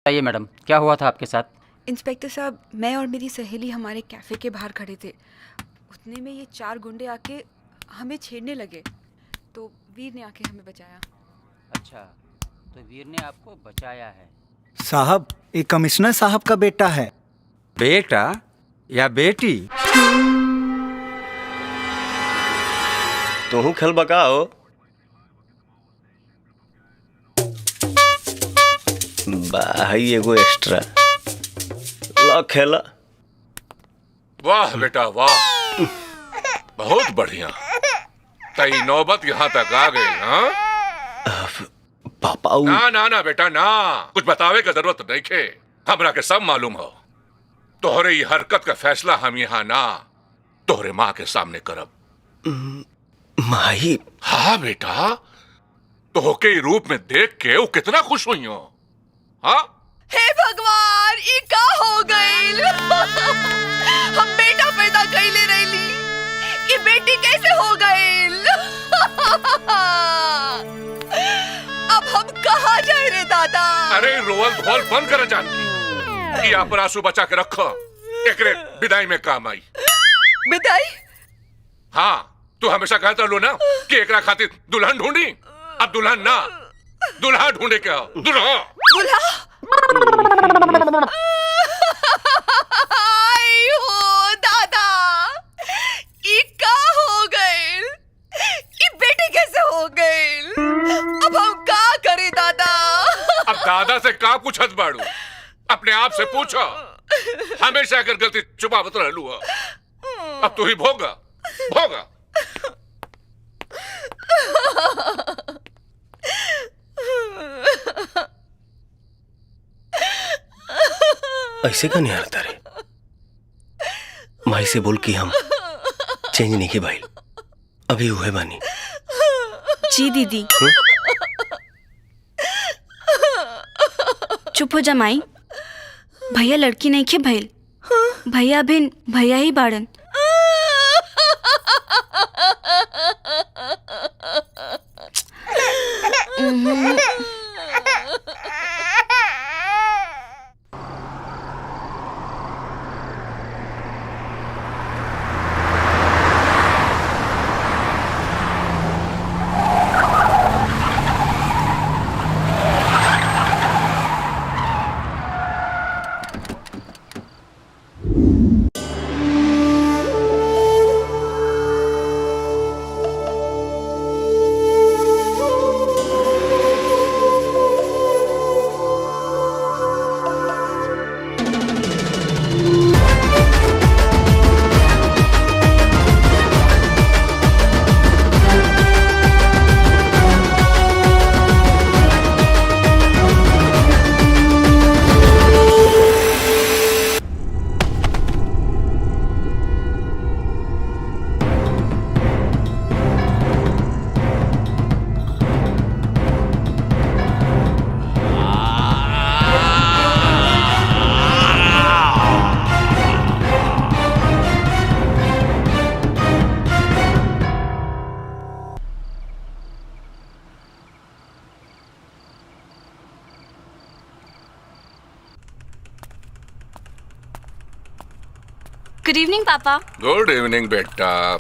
बताइए मैडम, क्या हुआ था आपके साथ? इंस्पेक्टर साहब, मैं और मेरी सहेली हमारे कैफ़े के बाहर खड़े थे। उतने में ये 4 गुंडे आके हमें छेड़ने लगे, तो वीर ने आके हमें बचाया। अच्छा, तो वीर ने आपको बचाया है। साहब, ये कमिश्नर साहब का बेटा है। बेटा या बेटी? तू खेल बकाओ। भाई एगो एक्स्ट्रा ला खेला। वाह बेटा वाह, बहुत बढ़िया। तई नौबत यहाँ तक आ गई। हाँ पापा ना ना ना बेटा ना, कुछ बतावे का जरूरत नहीं खे। हमरा के सब मालूम हो। तोहरे ये हरकत का फैसला हम यहाँ ना तोहरे माँ के सामने करब। माही। हाँ बेटा, तोहके रूप में देख के वो कितना खुश हुई हो। हाँ हे भगवान, ये का हो गइल? हम बेटा पैदा कइले रहली, ये बेटी कैसे हो गइल? अब हम कहाँ जाए रे दादा? अरे रोवल धोल बंद कर जानकी। ये आप आंसू बचा के रखो, एकरे विदाई में काम आई। विदाई? हाँ, तू हमेशा कहता लो ना कि एकरा खातिर दुल्हन ढूंढी। अब दुल्हन ना, दुल्हा ढूंढे क्या? दुल्हा दूल्हा? आई हो दादा, ये का हो गइल? ये बेटी कैसे हो गइल? अब हम का करे दादा? अब दादा से का पूछत बाड़ू? अपने आप से पूछो। हमेशा अगर गलती छुपावत रहलू हो। अब तू ही भोगा भोगा। ऐसे का नहीं आता रे। माई से बोल कि हम चेंज नहीं के भाई, अभी हुए बानी। जी दीदी। चुप हो जा माई। भैया लड़की नहीं खे भइल, भैया बिन भैया ही बाड़न। गुड इवनिंग पापा। गुड इवनिंग बेटा।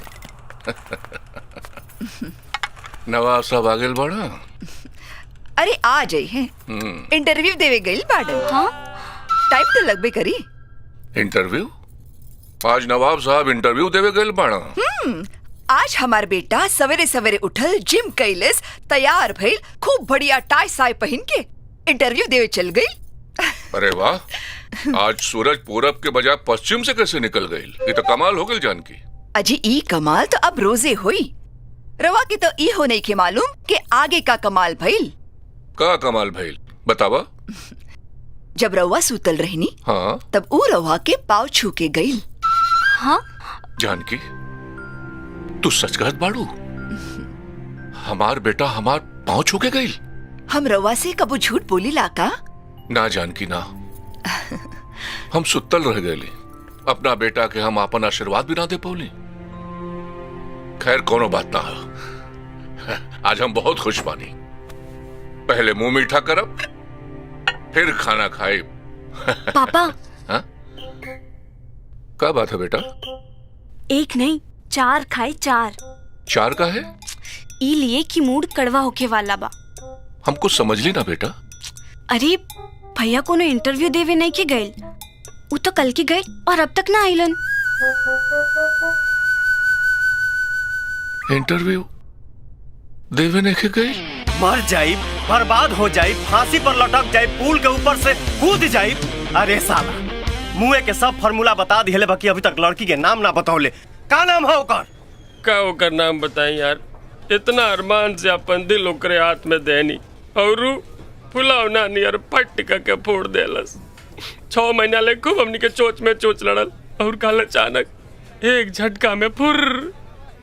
नवाब साहब आगे बढ़ा। अरे आ जाई है, इंटरव्यू देवे गइल बाड़न। हाँ? टाइम तो लगबे करी। इंटरव्यू? आज नवाब साहब इंटरव्यू देवे गइल बाड़ा। आज हमार बेटा सवेरे सवेरे उठल, जिम कैलेस, तैयार भइल, खूब बढ़िया टाई साई पहन के इंटरव्यू देवे चल गई। अरे वाह, आज सूरज पूरब के बजाय पश्चिम से कैसे निकल गई? ये तो कमाल हो गई जानकी। अजी ई कमाल तो अब रोजे हुई। रवा के तो ई हो नहीं के मालूम कि आगे का कमाल भइल। का कमाल भइल बतावा। जब रवा सुतल रहनी, हाँ तब ऊ रवा के पाँव छू के गइल। हाँ? जानकी, तू सच कहत बाड़ू? हमार बेटा हमार पाँव छू के गइल? हम रवा से कबू झूठ बोली लाका? ना जानकी ना, हम सुतल रह गए। अपना बेटा के हम अपन आशीर्वाद भी ना दे पौली। खैर कोनो बात ना हो। आज हम बहुत खुश बानी। पहले मुंह मीठा करब, फिर खाना खाए। पापा हाँ? क्या बात है बेटा? एक नहीं 4 खाए 4। 4 का है? ई लिए कि मूड कड़वा होके वाला बा। हमको समझ ली ना बेटा। अरे भैया कोनो इंटरव्यू देवे नहीं के गए, वो तो कल की गए और अब तक ना आइलन। इंटरव्यू देवे नहीं के गई? मर जाई, बर्बाद हो जाई, फांसी पर लटक जाई, पुल के ऊपर से कूद जाई। अरे साला मुँह के सब फार्मूला बता दिले, बाकी अभी तक लड़की के नाम ना बताओले। का नाम है ओकर? का ओकर नाम बताई यार? इतना अरमान से अपन दिल ओकरे हाथ में देनी और फुलावना नियर पट के फोड़ देलस। 6 महीना ले खूब हमनी के चोच में चोच लड़ल और कल अचानक एक झटका में फुर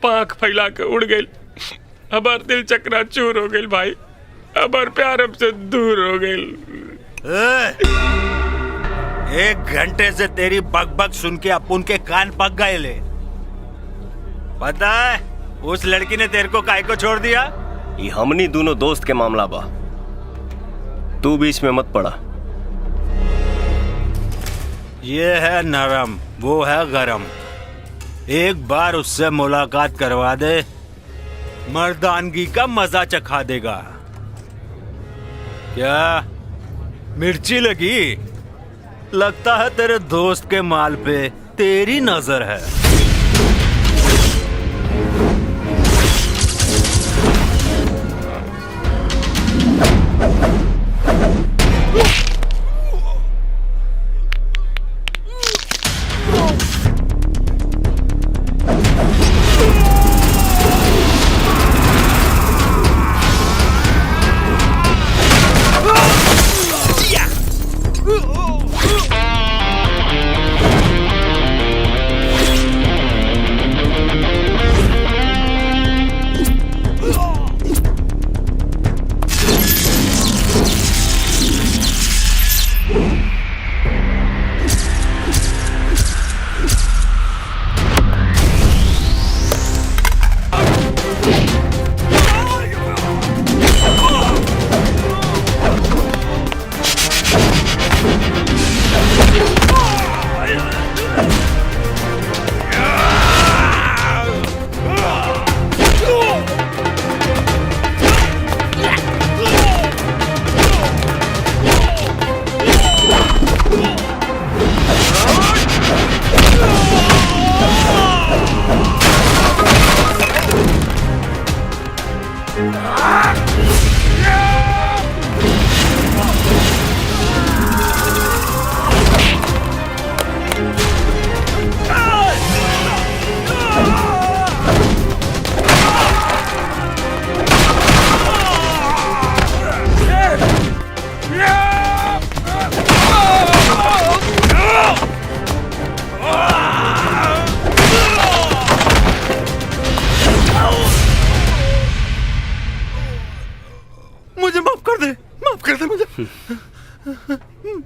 पांख फैला के उड़ गई। हमार दिल चकरा चूर हो गई भाई, हमार प्यार हमसे दूर हो गई। 1 घंटे से तेरी बकबक सुन के अपुन के कान पक गए ले। पता है उस लड़की ने तेरे को काहे को छोड़ दिया? ये हमनी दोनों दोस्त के मामला बा, तू बीच में मत पड़ा। ये है नरम, वो है गरम। एक बार उससे मुलाकात करवा दे, मर्दानगी का मजा चखा देगा। क्या मिर्ची लगी? लगता है तेरे दोस्त के माल पे तेरी नजर है।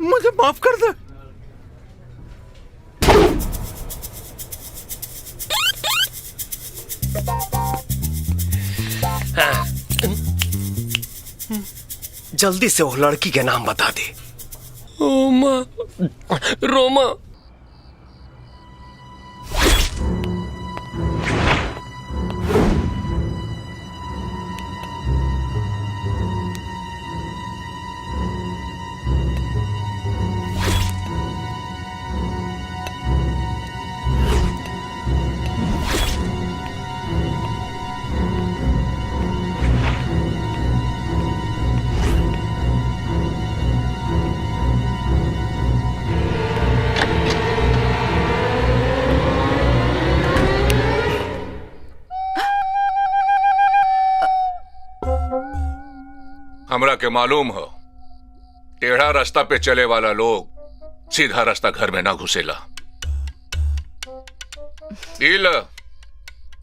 मुझे माफ कर दे। जल्दी से वो लड़की के नाम बता दे। रोमा, रोमा। हमरा के मालूम हो टेढ़ा रास्ता पे चले वाला लोग सीधा रास्ता घर में ना घुसेला।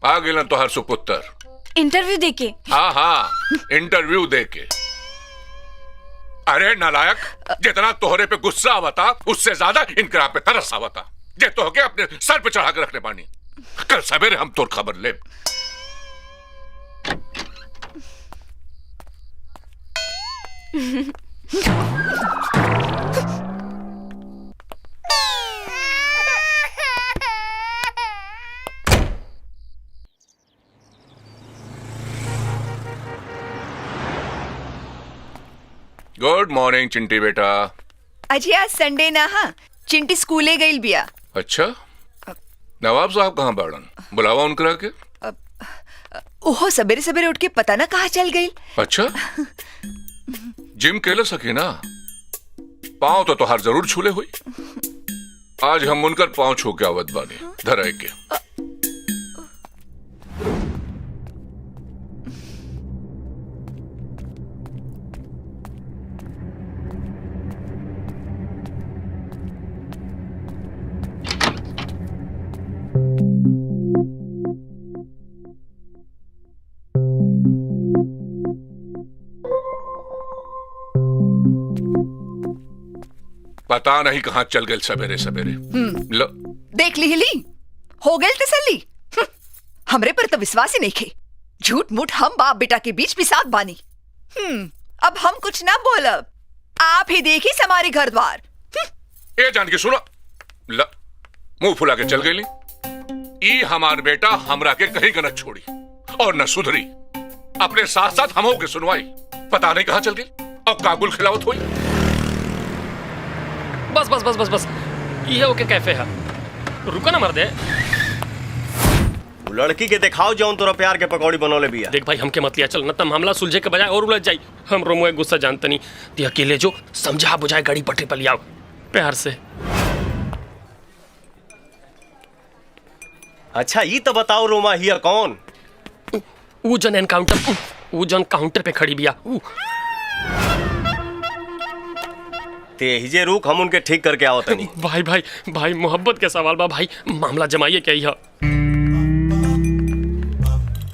आ गिलन तो हर सुपुत्र इंटरव्यू देके। हाँ हाँ, इंटरव्यू देके। अरे नालायक, जितना तोहरे पे गुस्सा आवता उससे ज्यादा इनकरा पे तरस आवता। जे तो के अपने सर पे चढ़ा के रखने पानी। कल सवेरे हम तोर खबर ले। मॉर्निंग चिंटी बेटा। अजय आज संडे ना हा चिंटी स्कूले गईल बिया। अच्छा, नवाब साहब कहाँ बाड़न? बुलावा उनकरा के। ओहो सवेरे सवेरे उठ के पता ना कहाँ चल गई। अच्छा, जिम केले सके ना, पाँव तो तोहार जरूर छूले हुई। आज हम उनकर पाँव छू के आवत बानी धराई के। पता नहीं कहाँ चल गए सवेरे सवेरे। लो देख ली हो गई तसल्ली। हमरे पर तो विश्वास ही नहीं खे। झूठ मूठ हम बाप बेटा के बीच पिसाद बानी। अब हम कुछ ना बोलब, आप ही देखी हमारे घर द्वार। ए जान के सुनो, मुंह फुला के चल गई। ई हमार बेटा हमरा के कहीं का न छोड़ी और न सुधरी। अपने साथ साथ हमों के सुनवाई पता नहीं कहाँ चल गई और काबुल खिलावत हुई। बस बस बस बस बस, ये ओके कैफे है, रुको ना मर्दे। लड़की के दिखाओ जौन तोरा प्यार के पकौड़ी बनौले बिया। देख भाई हमके मत लिया चल, न तो मामला सुलझे के बजाय और उलझ जाई। हम रोमुए गुस्सा जानते नहीं, ते अकेले जो समझा बुझाए गाड़ी पटरी पर लियाओ प्यार से। अच्छा ये तो बताओ रोमा हिया कौन? वो जन एनकाउंटर, वो जन काउंटर पे खड़ी बिया। ते हिजे रुक, हम उनके ठीक करके आओ तनी। भाई भाई भाई मोहब्बत के सवाल बा भाई, मामला जमाइए क्या ही।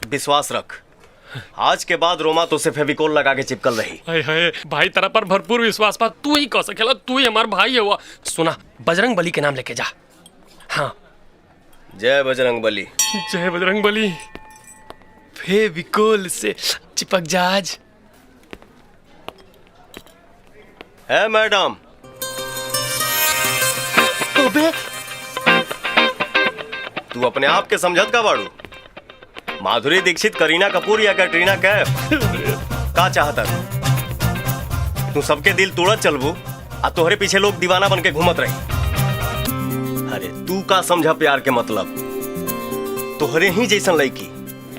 विश्वास रख, आज के बाद रोमा तो से फेविकोल लगा के चिपकल रही। हाय हाय भाई तेरा पर भरपूर विश्वास पा, तू ही कह सकेला, तू ही हमार भाई है। हुआ सुना, बजरंग बली के नाम लेके जा। हाँ जय बजरंग बली। जय बजरंग बली। फेविकोल से चिपक जाज। है मैडम। अबे तू अपने आप के समझत का बाड़ू? माधुरी दीक्षित, करीना कपूर या कैटरीना कैफ? का चाहता तू? सबके दिल तोड़त चलबू आ तोहरे पीछे लोग दीवाना बन के घूमत रही। अरे तू का समझा प्यार के मतलब? तोहरे ही जैसन लड़की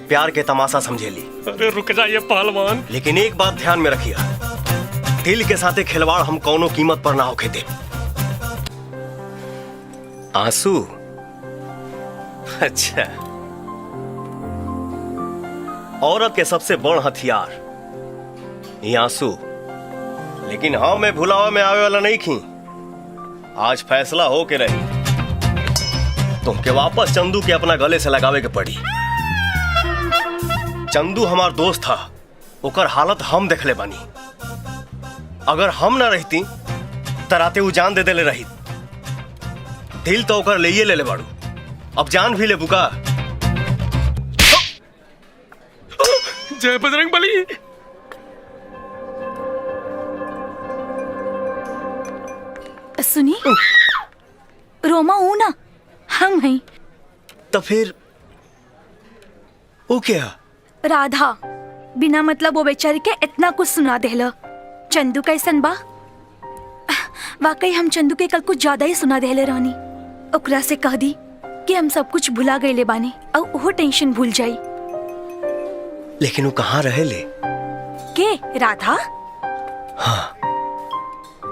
प्यार के तमाशा समझेली। अरे रुक जाइए पहलवान। लेकिन एक बात ध्यान में रखिए, दिल के साथे खिलवाड़ हम कौनो कीमत पर ना होके दे। आंसू? अच्छा, औरत के सबसे बड़ हथियार ये आंसू। लेकिन हाँ, मैं भुलावा में आवे वाला नहीं खी। आज फैसला हो के रही, तुमके वापस चंदू के अपना गले से लगावे के पड़ी। चंदू हमार दोस्त था, ओकर हालत हम देखले बानी। अगर हम ना रहती तराते वो जान दे देले रही। दिल तो ओकर ले ले बाड़ू, अब जान भी ले बुका। जय बजरंग बली। सुनी, रोमा हूं ना, हम हैं। तो फिर वो क्या? राधा बिना मतलब वो बेचारी के इतना कुछ सुना देला। चंदू कैसन बा? वाकई हम चंदू के कल कुछ ज्यादा ही सुना देले रहनी। ओकरा से कह दी कि हम सब कुछ भुला गए बानी और वो टेंशन भूल जाई। लेकिन वो कहाँ रहे ले? के राधा? हाँ।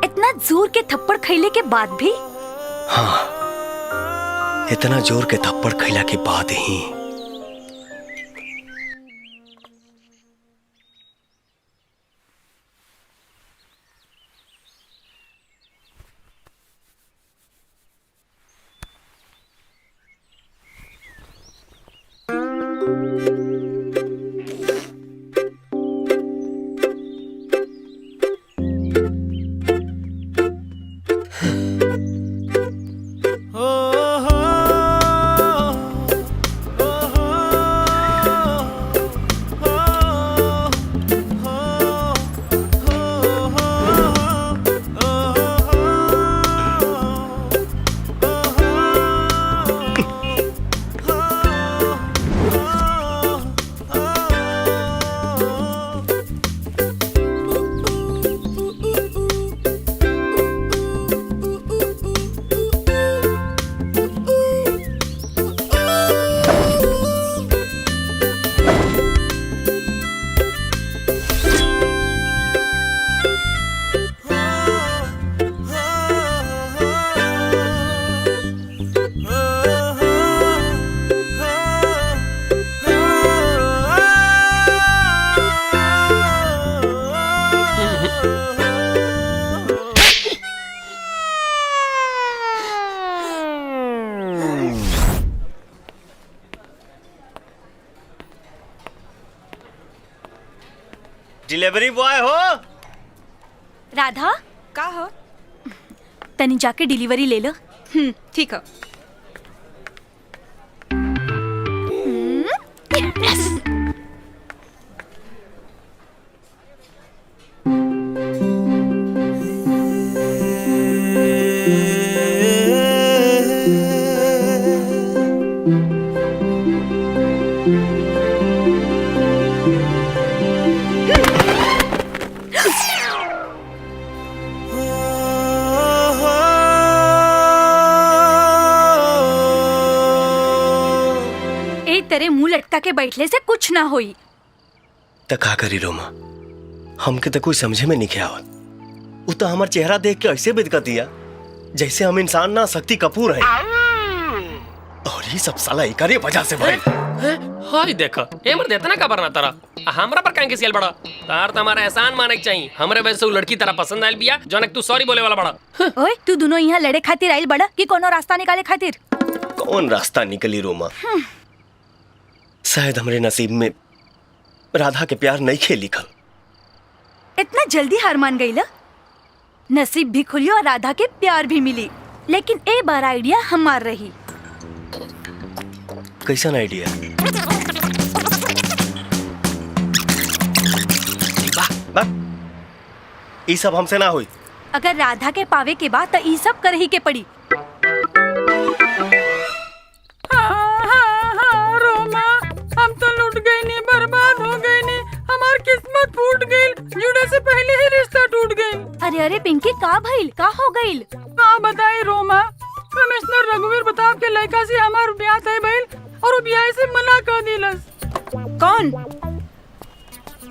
इतना जोर के थप्पड़ खैले के बाद भी? हाँ, इतना जोर के थप्पड़ खैला के बाद ही। डिलीवरी बॉय हो? राधा का हो? तनी जाके डिलीवरी ले लो। ठीक है। ए तेरे मुंह लटका के बैठले से कुछ ना होई। त का करी रोमा, हमके तो कोई समझे में नहीं आवत। उ तो हमार चेहरा देख के ऐसे बिदका दिया जैसे हम इंसान ना शक्ति कपूर हैं। और ये सब साला इकरे वजह से भाई। हाय देखा ए मर देता ना का बरना तारा हमरा पर काहे के सियल बड़ा तार तुम्हारा एहसान माने के चाहिए। हमरे वजह से उ लड़की तरह पसंद आइल बिया जोनक तू सॉरी बोले वाला बड़ा। ओए तू दोनों यहाँ लड़े खातिर आइल बड़ा कि कोनो रास्ता निकाले खातिर? कौन रास्ता निकली रोमा? शायद हमरे नसीब में राधा के प्यार नहीं खे लिखल। इतना जल्दी हार मान गई ला? नसीब भी खुली और राधा के प्यार भी मिली, लेकिन ए बार आइडिया हमार रही। कैसन आइडिया? ई सब हमसे ना हुई। अगर राधा के पावे के बाद तो ई सब कर ही के पड़ी। रोमा, हम तो लूट गए नी, बर्बाद हो गए नी, हमार किस्मत फूट गई, जुड़े से पहले ही रिश्ता टूट गई। अरे अरे पिंकी का भइल, का हो गइल? का बताई रोमा, कमिश्नर रघुवीर प्रताप के लड़का से हमार ब्याह तय भइल और ब्याह से मना कर दिलस। कौन?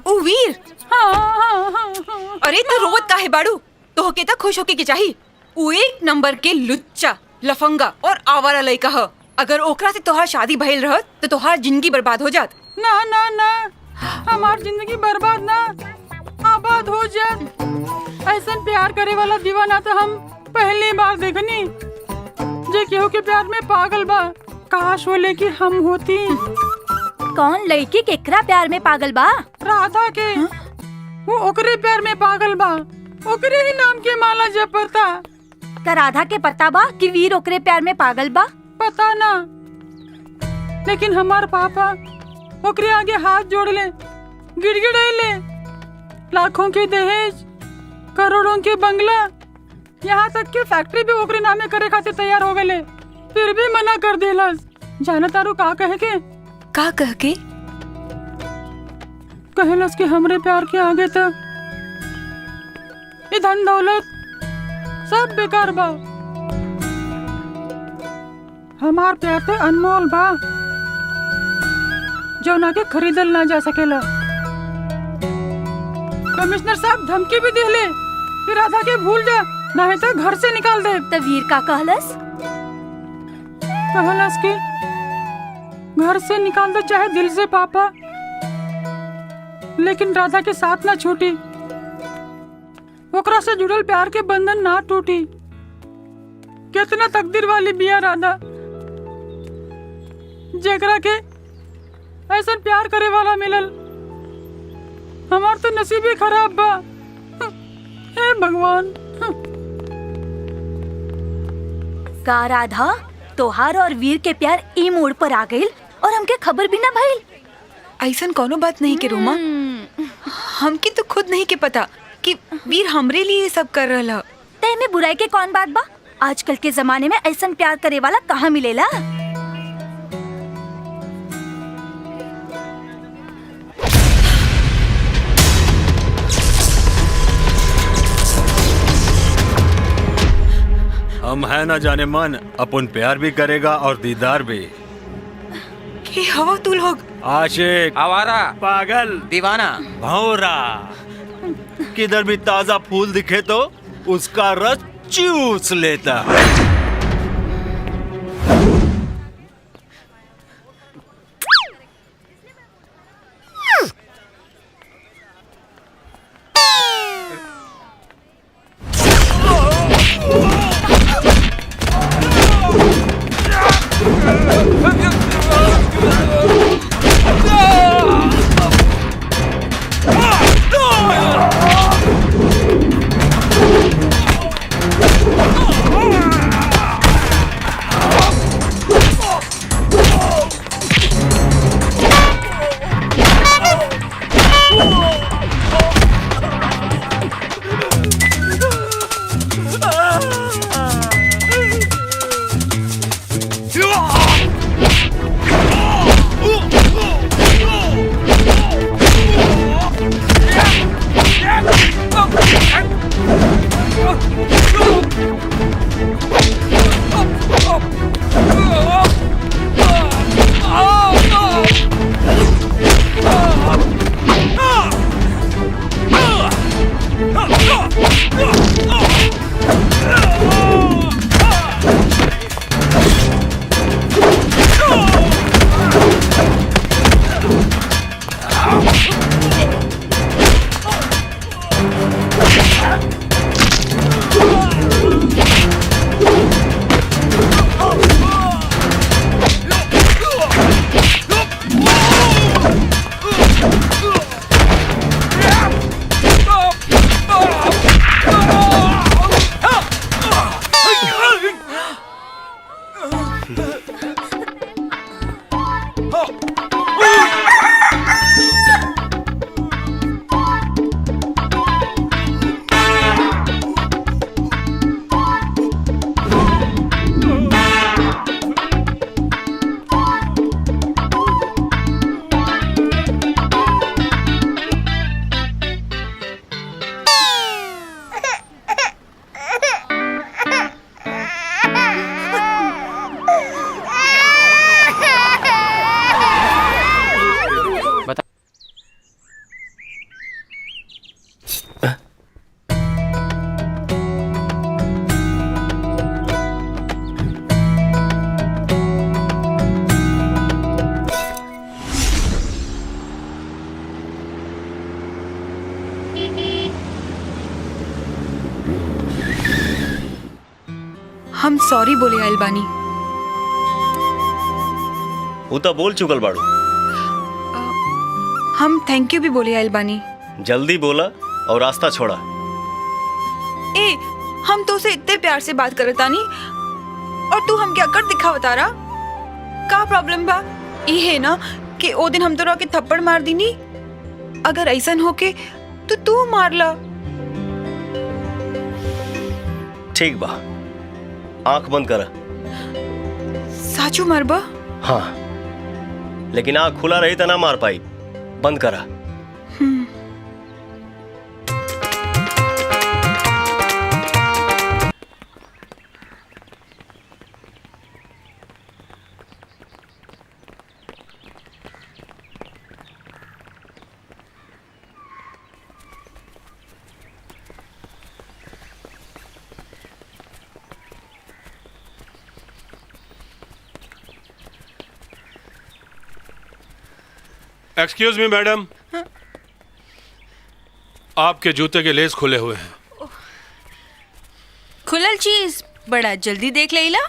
ओ वीर? हाँ। अरे तू रोवत काहे बाड़ू? तो होके त खुश होके के चाही। उ एक नंबर के लुच्चा, लफंगा और आवारा लड़का ह। अगर ओकरा से तोहार शादी भइल रहत तो तोहार जिंदगी बर्बाद हो जात। ना ना ना, हमार जिंदगी बर्बाद ना, आबाद हो जात। ऐसा प्यार करे वाला दीवाना तो हम पहली बार देखनी। जे केहू के प्यार में पागल बा, काश वो लेके हम होती। कौन लड़की केकरा प्यार में पागल बा? राधा के। वो ओकरे प्यार में पागल बा, ओकरे ही नाम के माला जपता। का राधा के पता बा कि वीर ओकरे प्यार में पागल बा? पता ना, लेकिन हमार पापा ओकरे आगे हाथ जोड़ ले, गिड़गिड़ाइले। लाखों के दहेज, करोड़ों के बंगला, यहाँ तक कि फैक्ट्री भी ओकरे नामे करे खातिर तैयार हो गए, फिर भी मना कर देलस। जाना तारू का कह के? का कह के? कहलस कि हमरे प्यार के आगे तक ये धन दौलत सब बेकार बा। हमार प्यार तो अनमोल बा, जो ना के खरीदल ना जा सकेला। कमिश्नर साहब धमकी भी देले कि राधा के भूल जा, नहीं तो घर से निकाल दे। तो वीर का कहलस? कहलस कि घर से निकाल दो चाहे दिल से पापा, लेकिन राधा के साथ ना छूटी, ओकरा से जुड़ल प्यार के बंधन ना टूटी। कितना तकदीर वाली बिया राधा, जेकरा के ऐसा प्यार करे वाला मिलल। हमार तो नसीब ही खराब बा। हे भगवान। का राधा तोहार और वीर के प्यार ई मोड़ पर आ गइल और हमके खबर भी ना भइल? ऐसा कोनो बात नहीं के रोमा, हमके तो खुद नहीं के पता कि वीर हमरे लिए सब कर रहा। ते में बुराई के कौन बात बा? आजकल के जमाने में ऐसा प्यार करे वाला कहाँ मिलेला? हम है ना जाने मन, अपन प्यार भी करेगा और दीदार भी। के हवा तू लोग? आशिक, आवारा, पागल, दीवाना, भौरा, किधर भी ताजा फूल दिखे तो उसका रस चूस लेता। हम सॉरी बोले आइल बानी। वो तो बोल चुकल बाड़ू। हम थैंक यू भी बोले आइल बानी। जल्दी बोला और रास्ता छोड़ा। ए, हम तो उसे इतने प्यार से बात करत तानी और तू हमके अकड़ दिखावता रहा। का प्रॉब्लम बा? ई है ना कि ओ दिन हम तोरा के थप्पड़ मार दीनी। अगर ऐसन होके तो तू मार ला। ठीक बा, आंख बंद करा। साचू मारबा? हाँ, लेकिन आंख खुला रही तो ना मार पाई। बंद करा। एक्सक्यूज मी मैडम, आपके जूते के लेस खुले हुए हैं। खुलल चीज बड़ा जल्दी देख लेला।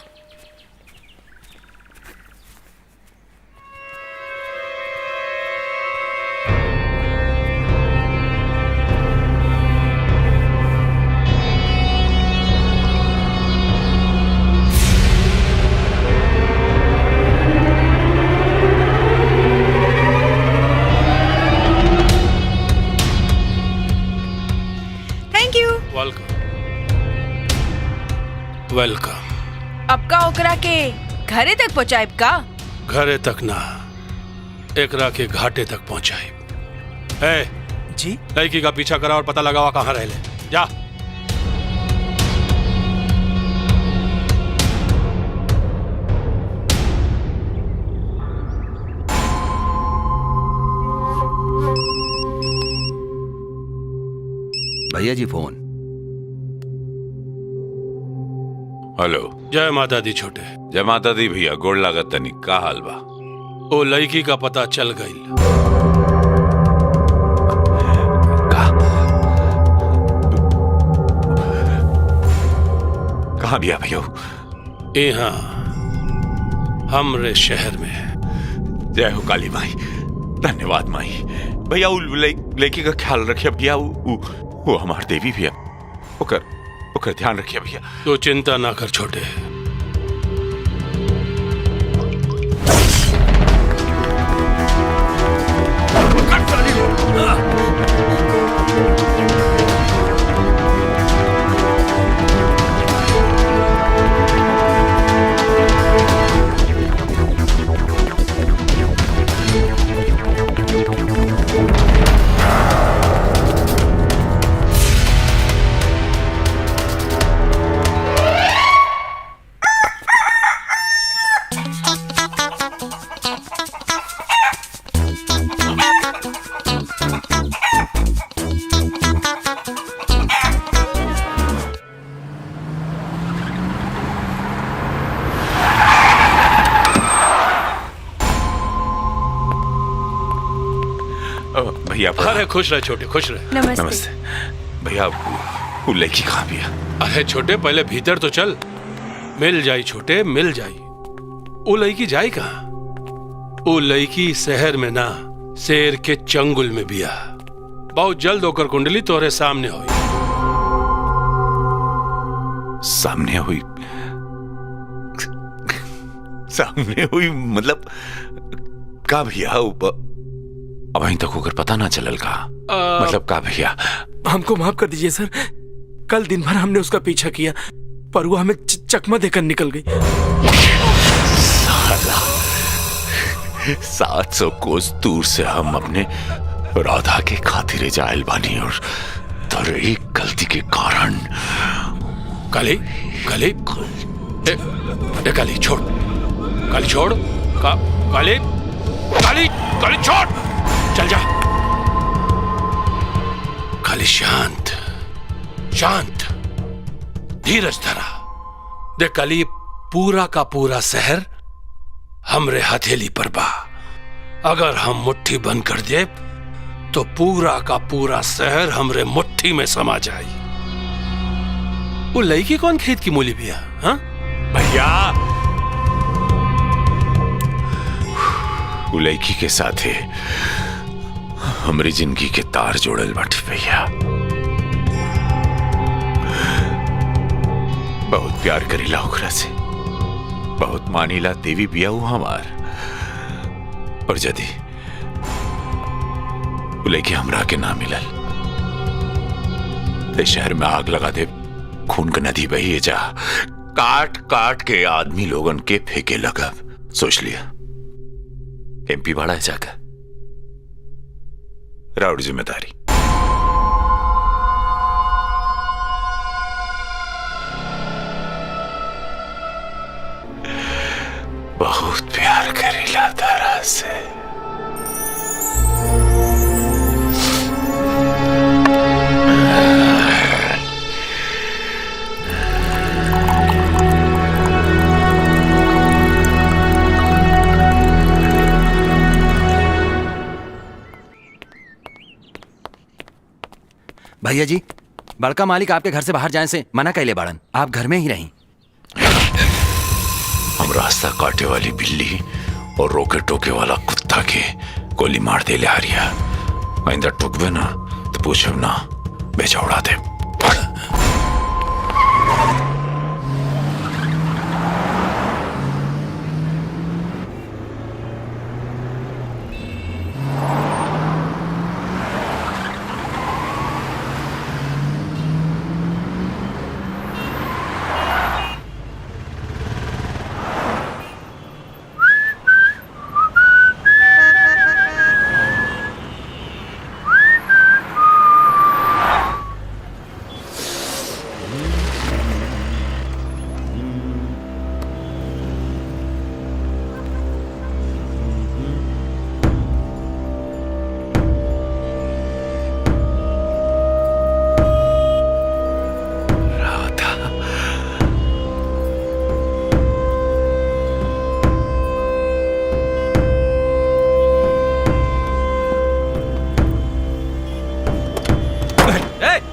वेलकम। अब का ओकरा के घरे तक पहुँचाए का? घरे तक ना, एकरा के घाटे तक पहुंचाई। ए जी, लड़की का पीछा करा और पता लगावा कहाँ रह ले। जा। भैया जी फोन। हेलो। जय माता दी छोटे। जय माता दी भैया, गोड़ लागत तनी, का हाल बा? ओ लड़की का पता चल गई। कहाँ बिया भैया? यहाँ हमरे शहर में। जय हो काली माई, धन्यवाद माई। भैया वो लड़की का ख्याल रखिए भैया, वो हमार देवी भैया, ओकर ध्यान रखिए भैया। तो चिंता ना कर छोटे। भैया अरे खुश रहे छोटे, खुश रहे। नमस्ते। नमस्ते भैया। वो लड़की कहाँ भी है? अरे छोटे पहले भीतर तो चल। मिल जाई छोटे, मिल जाई। वो लड़की जाई कहाँ? वो लड़की शहर में ना, शेर के चंगुल में बिया। बहुत जल्द होकर कुंडली तोरे सामने हुई। सामने हुई? सामने हुई मतलब का भैया? अब अभी तक होकर पता ना चलल का मतलब का भैया? हमको माफ कर दीजिए सर, कल दिन भर हमने उसका पीछा किया पर वो हमें चकमा देकर निकल गई। 700 कोस दूर से हम अपने राधा के खातिर जायल बानी और तेरे एक गलती के कारण। काली काली ए काली छोड़, काली छोड़, काली काली काली छोड़, चल जा। काली शांत शांत, धीरज धरा। देख काली, पूरा का पूरा शहर हमरे हथेली पर बा। अगर हम मुट्ठी बंद कर दे तो पूरा का पूरा शहर हमरे मुट्ठी में समा जाए। वो लड़की कौन खेत की मूली भी है? हाँ भैया, वो लड़की के साथ है हमारी जिंदगी के तार जोड़ल बाटी भैया। बहुत प्यार करीला ओकरा से, बहुत मानीला देवी बिया हूं हमार। और यदि वो लड़की हमरा के ना मिलल तो शहर में आग लगा दे, खून का नदी बही जा, काट काट के आदमी लोगन के फेंके लगा। सोच लिया एमपी बड़ा है जाकर राउड जिम्मेदारी। बहुत प्यार करेला तारा से। भैया जी, बड़का मालिक आपके घर से बाहर जाने से मना कैले बाड़न, आप घर में ही रहीं। हम रास्ता काटे वाली बिल्ली और रोके टोके वाला कुत्ता के गोली मार दे ले हारिया। आइंदा टुकबे ना तो पूछब ना, बेचा उड़ा दे।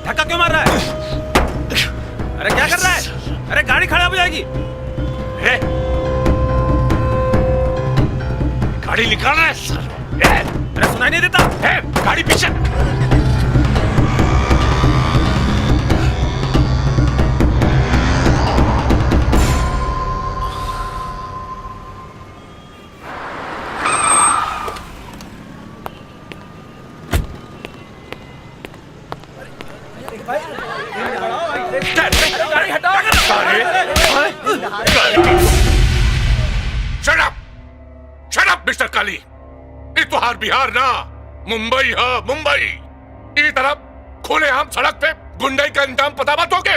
धक्का क्यों मार रहा है? अरे क्या कर रहा है? अरे गाड़ी खराब हो जाएगी। गाड़ी निकाल रहा है सर। अरे सुनाई नहीं देता? गाड़ी पीछे। मिस्टर काली, ये तो हार बिहार ना, मुंबई है मुंबई। ये तरफ खुले आम सड़क पे गुंडाई का इंतजाम पता बात हो के।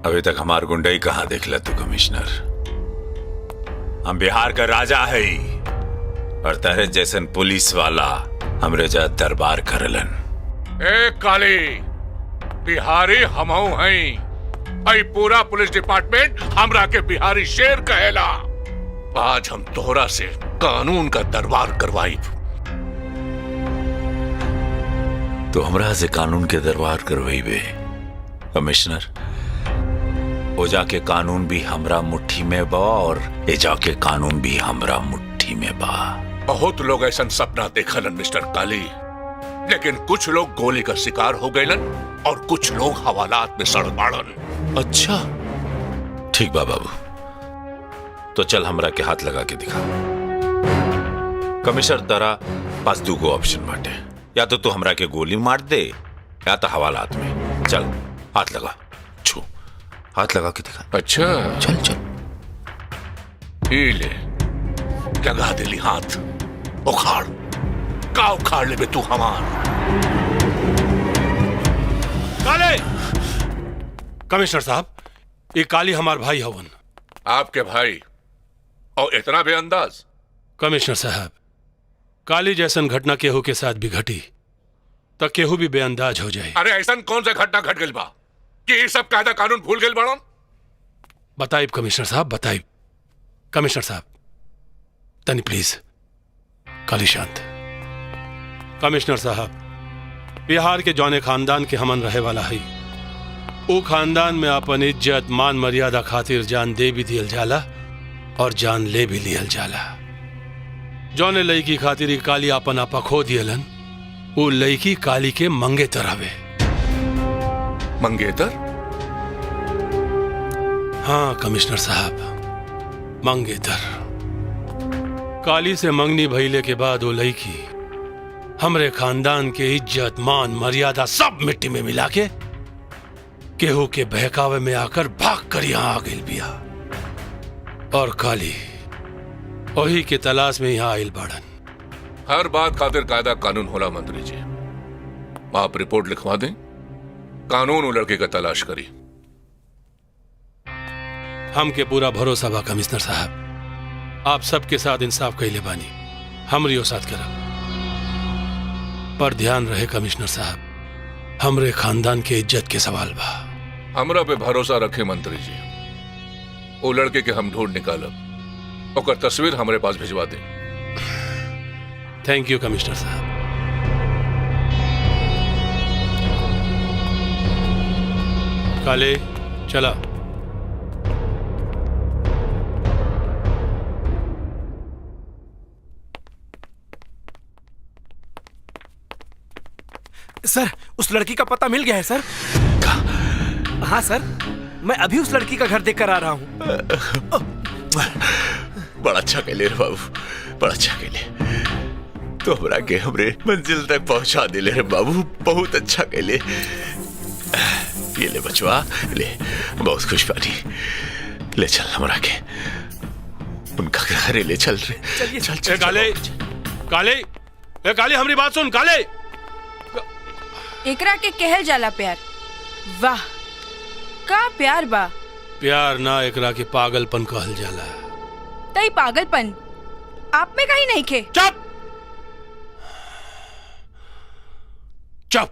अभी तक हमार गुंडाई कहां देखला तू कमिश्नर? हम बिहार का राजा है और तेरे जैसन पुलिस वाला हमरे जा दरबार करलन। ए काली, बिहारी हमहू हैं। आई पूरा पुलिस डिपार्टमेंट हमरा के बिहारी शेर कहेला। आज हम तोहरा से कानून का दरबार करवाई। तो हमरा से कानून के दरबार करवाई बे कमिश्नर। ओ जाके कानून भी हमरा मुट्ठी में बा और ए जाके कानून भी हमरा मुट्ठी में बा। बहुत लोग ऐसा सपना देखलन मिस्टर काली, लेकिन कुछ लोग गोली का शिकार हो गए और कुछ लोग हवालात में सड़ बाड़न। अच्छा ठीक बा बाबू, तो चल हमरा के हाथ लगा के दिखा। कमिश्नर तारा पास दूगो ऑप्शन बाटे, या तो तू हमरा के गोली मार दे या तो हवालात में। चल हाथ लगा, छू हाथ लगा के दिखा। अच्छा चल चल। ये ले लगा दिली हाथ, उखाड़ का उखाड़ ले बे तू हमार। काले कमिश्नर साहब, ये काली हमार भाई हवन। आपके भाई और इतना बेअंदाज? कमिश्नर साहब, काली जैसन घटना केहू के साथ भी घटी तो केहू भी बेअंदाज हो जाए। अरे ऐसा कौन सा घटना घट गई बा कि ये सब कायदा कानून भूल गए बड़न? बताइब कमिश्नर साहब, बताइब। कमिश्नर साहब तनी प्लीज काली शांत। कमिश्नर साहब, बिहार के जौने खानदान के हमन रहे वाला है, वो खानदान में अपन इज्जत मान मर्यादा खातिर जान दे भी दियल जाला और जान ले भी लियल जाला। जौने लड़की खातिर ही काली अपन आपा खो दियलन, वो लड़की काली के मंगेतर हवे। मंगेतर? हाँ कमिश्नर साहब, मंगेतर। काली से मंगनी भइले के बाद वो लड़की हमरे खानदान के इज्जत मान मर्यादा सब मिट्टी में मिला के केहू के बहकावे में आकर भाग कर यहां आ गई बिया। और काली वही के तलाश में यहां आइल बाड़न। हर बात खातिर कायदा कानून होला मंत्री जी। आप रिपोर्ट लिखवा दें, कानून वो लड़के का तलाश करी। हमके पूरा भरोसा बा कमिश्नर साहब, आप सबके साथ इंसाफ कैले बानी, हमरियो साथ करब। पर ध्यान रहे कमिश्नर साहब, हमरे खानदान के इज्जत के सवाल बा। हमरा पे भरोसा रखे मंत्री जी, वो लड़के के हम ढूंढ निकालब, ओकर तस्वीर हमरे पास भिजवा दें। थैंक यू कमिश्नर साहब। काले चला। सर, उस लड़की का पता मिल गया है सर। हाँ सर, मैं अभी उस लड़की का घर देख कर आ रहा हूँ। बड़ा अच्छा कहले रे बाबू, बड़ा अच्छा कहले। तो हमरा के हमरे मंजिल तक पहुंचा दिले रे बाबू, बहुत अच्छा कहले। ये ले बचवा ले, बहुत खुश बानी। ले चल हमरा के उनका घरे ले चल रे। चलिए चल ए काले, काले, ए काले हमारी बात सुन। काले, एकरा के कहल जाला प्यार। वाह का प्यार बा। प्यार ना एकरा के पागलपन कहल जाला। तई पागलपन आप में कहीं नहीं खे। चुप चुप।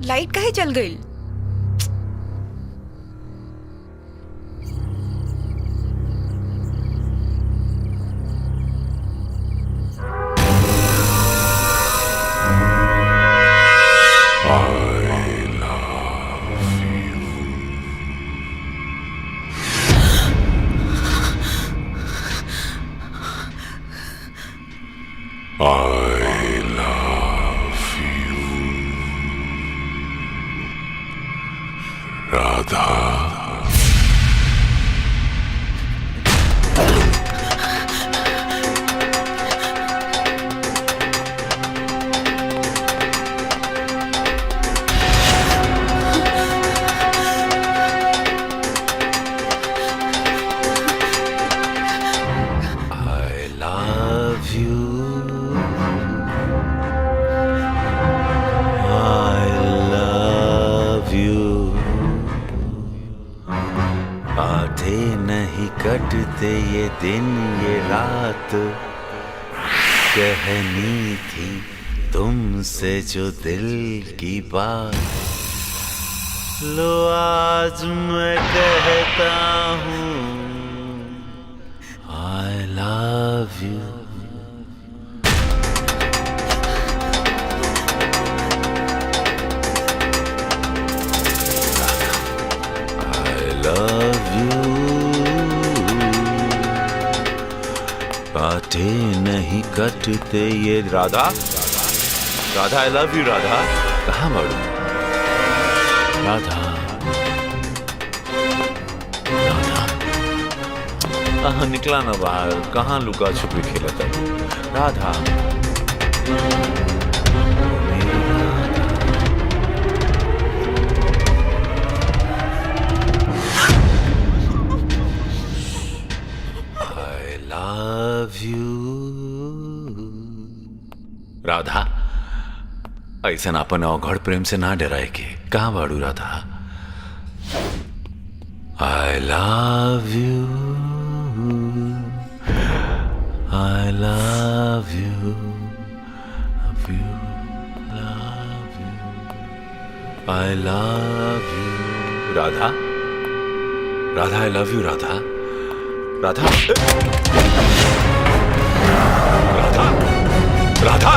लाइट काहे चल गई? कटते ये दिन ये रात, कहनी थी तुमसे जो दिल की बात, लो आज मैं कहता हूँ I love you। love you। काटे नहीं कटते ये Radha, Radha I love you. Radha कहाँ बढ़ू? राधा राधा कहाँ निकला ना बाहर? कहाँ लुका छुपी खेलता है? Radha love you। राधा ऐसा अपन अवघड़ प्रेम से ना डराए के। कहाँ बाड़ू Radha? I love you, I love you, love you, love you, I love you। Radha Radha I love you। Radha Radha Radha Radha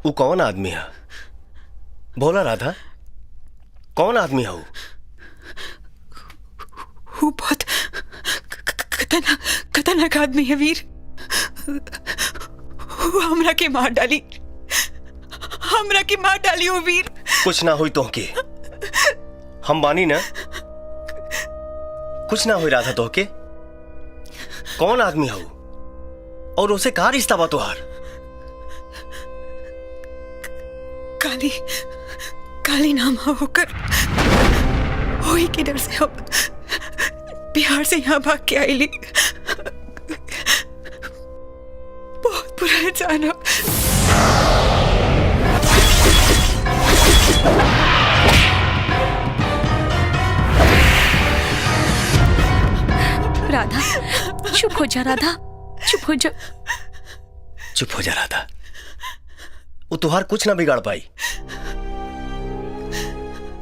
वो कौन आदमी है? बोला राधा, कौन आदमी है वो? बहुत खतरनाक आदमी है वीर। वो हमरा के मार डाली, हमरा के मार डाली वो वीर। कुछ ना हुई तो के हम बानी ना, कुछ ना हुई राधा तो के। कौन आदमी है वो और उसे कहा रिश्ता बा तुहार? काली काली नाम होकर वही के डर से हम बिहार से यहाँ भाग के आई ली। बहुत बुरा इंसान हो। राधा चुप हो जा, राधा चुप हो जा। चुप हो जा राधा, वो तुहार कुछ ना बिगाड़ पाई।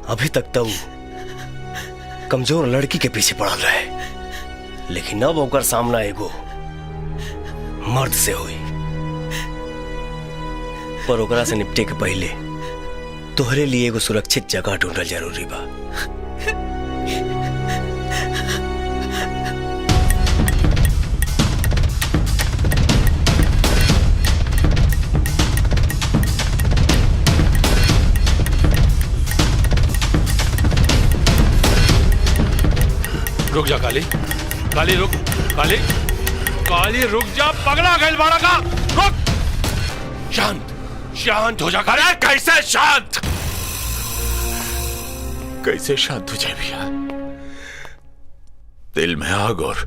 अभी तक तो वो कमजोर लड़की के पीछे पड़ल रहे, लेकिन अब ओकर सामना एगो मर्द से हुई। पर ओकरा से निपटे के पहले तोहरे लिए एगो सुरक्षित जगह ढूंढल जरूरी बा। रुक जा काली, काली रुक, काली काली रुक जा, पगला गैल बाड़ा का। रुक, शांत शांत हो जा। अरे कैसे शांत? कैसे शांत हो जाए भैया? दिल में आग और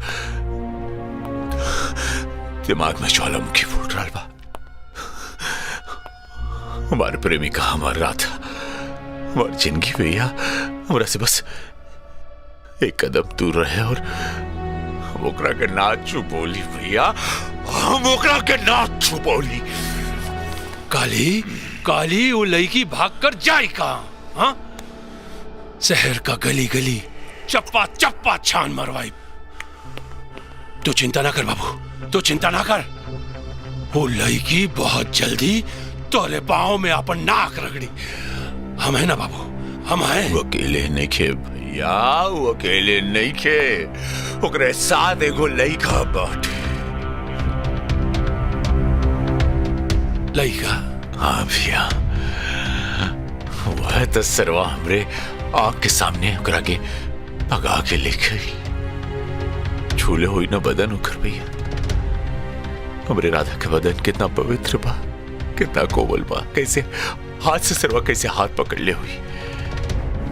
दिमाग में ज्वालामुखी फूट रहा बा। हमारे प्रेमिका हमारा रात हमारी जिंदगी भैया हमरा से बस एक कदम दूर रहे और हम ओकरा के ना छुपोली भैया, हम ओकरा के ना छुपोली। काली काली वो लड़की भाग कर जाए कहां? हाँ, शहर का गली गली चप्पा चप्पा छान मरवाई। तू चिंता ना कर बाबू, तू चिंता ना कर। वो लड़की बहुत जल्दी तोरे पाँव में अपन नाक रगड़ी। हम है ना बाबू, हम हैं। वो अकेले नहीं खे भैया, वो अकेले नहीं खे, ओकरे साथ एगो लड़का बाटे। लड़का? हाँ भैया, वह तो सरवा हमरे आँख के सामने ओकरा के भगा के ले गई। छूले हुई ना बदन ओकर भैया। हमरे राधा के बदन कितना पवित्र बा, कितना कोमल बा, कैसे हाथ से सरवा कैसे हाथ पकड़ ले हुई।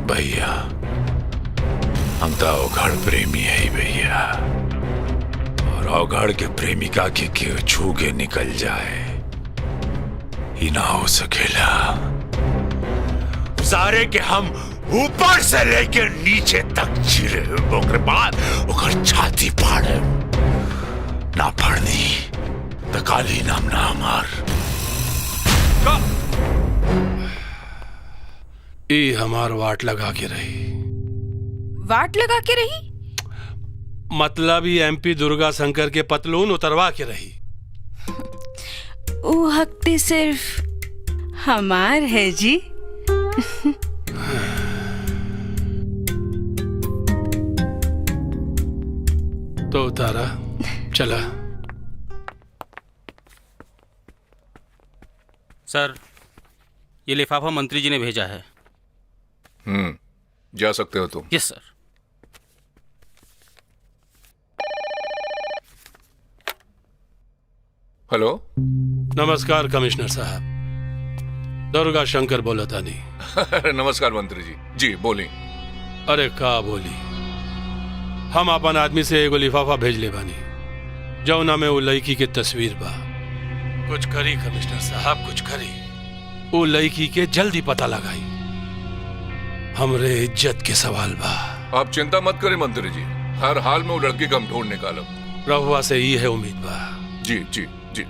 भैया हम तो अवघड़ प्रेमी है भैया, और अवघड़ के प्रेमिका के क्यों छू के निकल जाए ही ना हो सकेला। सारे के हम ऊपर से लेके नीचे तक चिरे, ओकर बाद ओकर छाती फाड़े। ना फाड़नी तो काली नाम ना हमार। ई हमार वाट लगा के रही। वाट लगा के रही? मतलब ये एमपी दुर्गा शंकर के पतलून उतरवा के रही। वो हक सिर्फ हमार है जी। तो उतारा, चला। सर, ये लिफाफा मंत्री जी ने भेजा है। जा सकते हो तुम। यस सर। हेलो, नमस्कार कमिश्नर साहब, दुर्गा शंकर बोला था नहीं। अरे नमस्कार मंत्री जी। जी बोली। अरे का बोली, हम अपन आदमी से एगो लिफाफा भेज ले बानी, जौना में वो लड़की के तस्वीर बा। कुछ करी कमिश्नर साहब, कुछ करी। वो लड़की के जल्दी पता लगाई, हमरे इज्जत के सवाल बा। आप चिंता मत करें मंत्री जी, हर हाल में वो लड़की का हम ढूंढ निकालब। रहुआ से ही है उम्मीद बा। जी जी जी।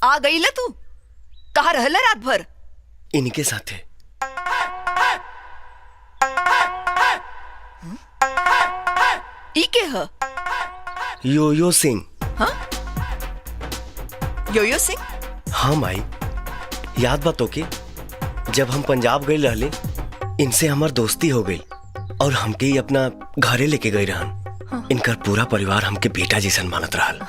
आ गई ल तू? कहाँ रहला रात भर? इनके साथ है। इके ह? योयो सिंह। हाँ? योयो सिंह? हाँ माई, याद बात के जब हम पंजाब गए रहले, इनसे हमार दोस्ती हो गई और हमके ही अपना घरे लेके गई रहन। हाँ। इनकर पूरा परिवार हमके बेटा जैसन मानत रहल।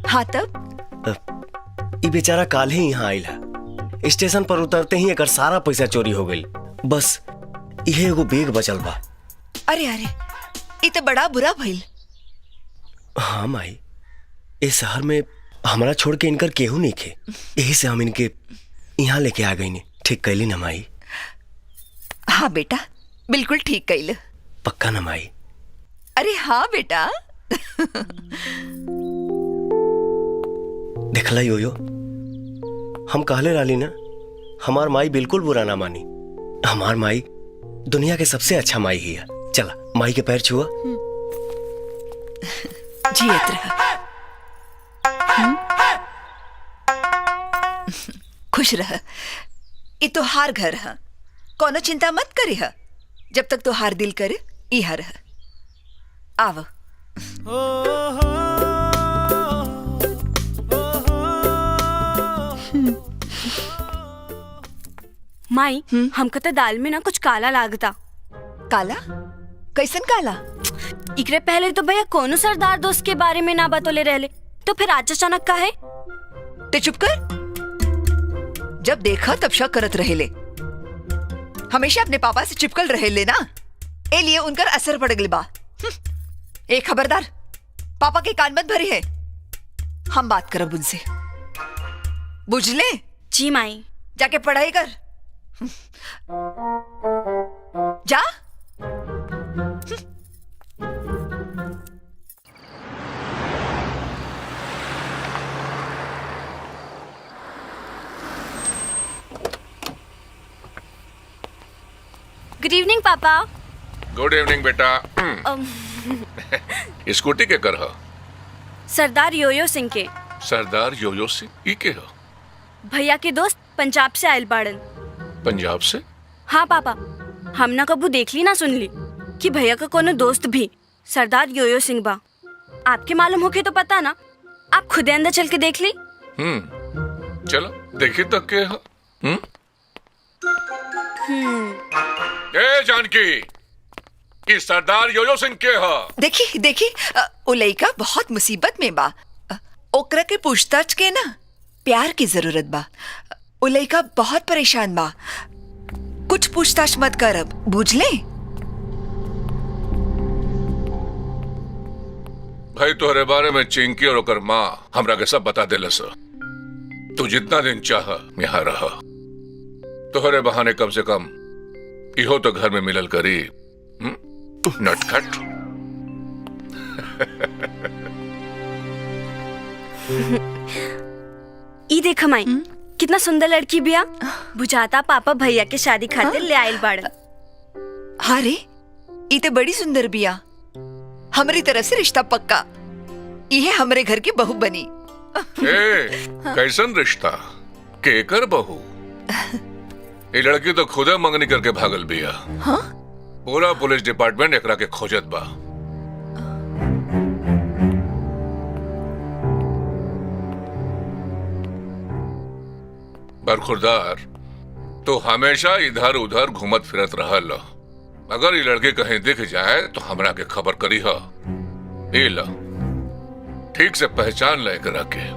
हाँ तब? ई बेचारा काल ही यहाँ आयल है। स्टेशन पर उतरते ही एकर सारा पैसा चोरी हो गई। बस यही एगो बैग बचल बा। अरे अरे, ये तो बड़ा बुरा भइल। हाँ माई, इस शहर में हमारा छोड़ के इनकर केहू नहीं खे, यही से हम इनके यहाँ लेके आ गई ने। ठीक कैली ना माई? हाँ बेटा, बिल्कुल ठीक कैल। पक्का ना माई? अरे हाँ बेटा। देखला योयो, हम कहले रहली ना, हमार माई बिल्कुल बुरा ना मानी। हमार माई दुनिया के सबसे अच्छा माई ही है। चला माई के पैर छुआ। जियत रहा। खुश रह। ये तो हार घर है, कोनो चिंता मत करे है। जब तक तो हार दिल करे इहा रह। आव। माई, हमको तो दाल में ना कुछ काला लागता। काला? कैसन काला? इकरे पहले तो भैया कोनो सरदार दोस्त के बारे में ना बतौले रहले, तो फिर आज अचानक का है? ते चुप कर। जब देखा तब शक करत रहेले। हमेशा अपने पापा से चिपकल रहेले ना, ए लिए उनकर असर पड़ गई बा। ए खबरदार, पापा के कान मत भरी है। हम बात करब उनसे। बुझले? जी माई। जाके पढ़ाई कर। जा। गुड इवनिंग पापा। गुड इवनिंग बेटा। स्कूटी के कर हो? सरदार योयो सिंह के। सरदार योयो सिंह ई के हो? भैया के दोस्त पंजाब से आयल बाड़न। पंजाब से? हाँ पापा, हम ना कबू देख ली ना सुन ली कि भैया का कोनो दोस्त भी सरदार योयो सिंह बा। आपके मालूम होके तो पता ना, आप खुद अंदर चल के देख ली। चलो देखी तो के हो। ए जानकी, कि सरदार योयो सिंह के हो? देखी देखी, उ लइका बहुत मुसीबत में बा। ओकरा के पूछताछ के ना प्यार की जरूरत बा। उ लइका बहुत परेशान बा। कुछ पूछताछ मत कर अब, बुझले? भाई तोहरे बारे में चिंकी और ओकर माँ हमरा के सब बता देलस। तू जितना दिन चाह यहाँ रह। तोहरे बहाने कम से कम इहो तो घर में मिलल करी। नटखट। ई देख माई, कितना सुंदर लड़की बिया। बुझाता पापा भैया के शादी खातिर ले आयल बाड़न। हाँ रे, ई ते बड़ी सुंदर बिया। हमारी तरफ से रिश्ता पक्का। ये हमरे घर की बहू बनी। ए, कैसन रिश्ता? केकर बहू? ये लड़की तो खुदे मंगनी करके भागल बिया। हाँ? पूरा पुलिस डिपार्टमेंट एकरा के खोजत बा। बरखुरदार, तो हमेशा इधर उधर घूमत फिरत रहल। अगर ये लड़की कहीं दिख जाए तो हमरा के खबर करी हा। ये ला, ठीक से पहचान ले करा के।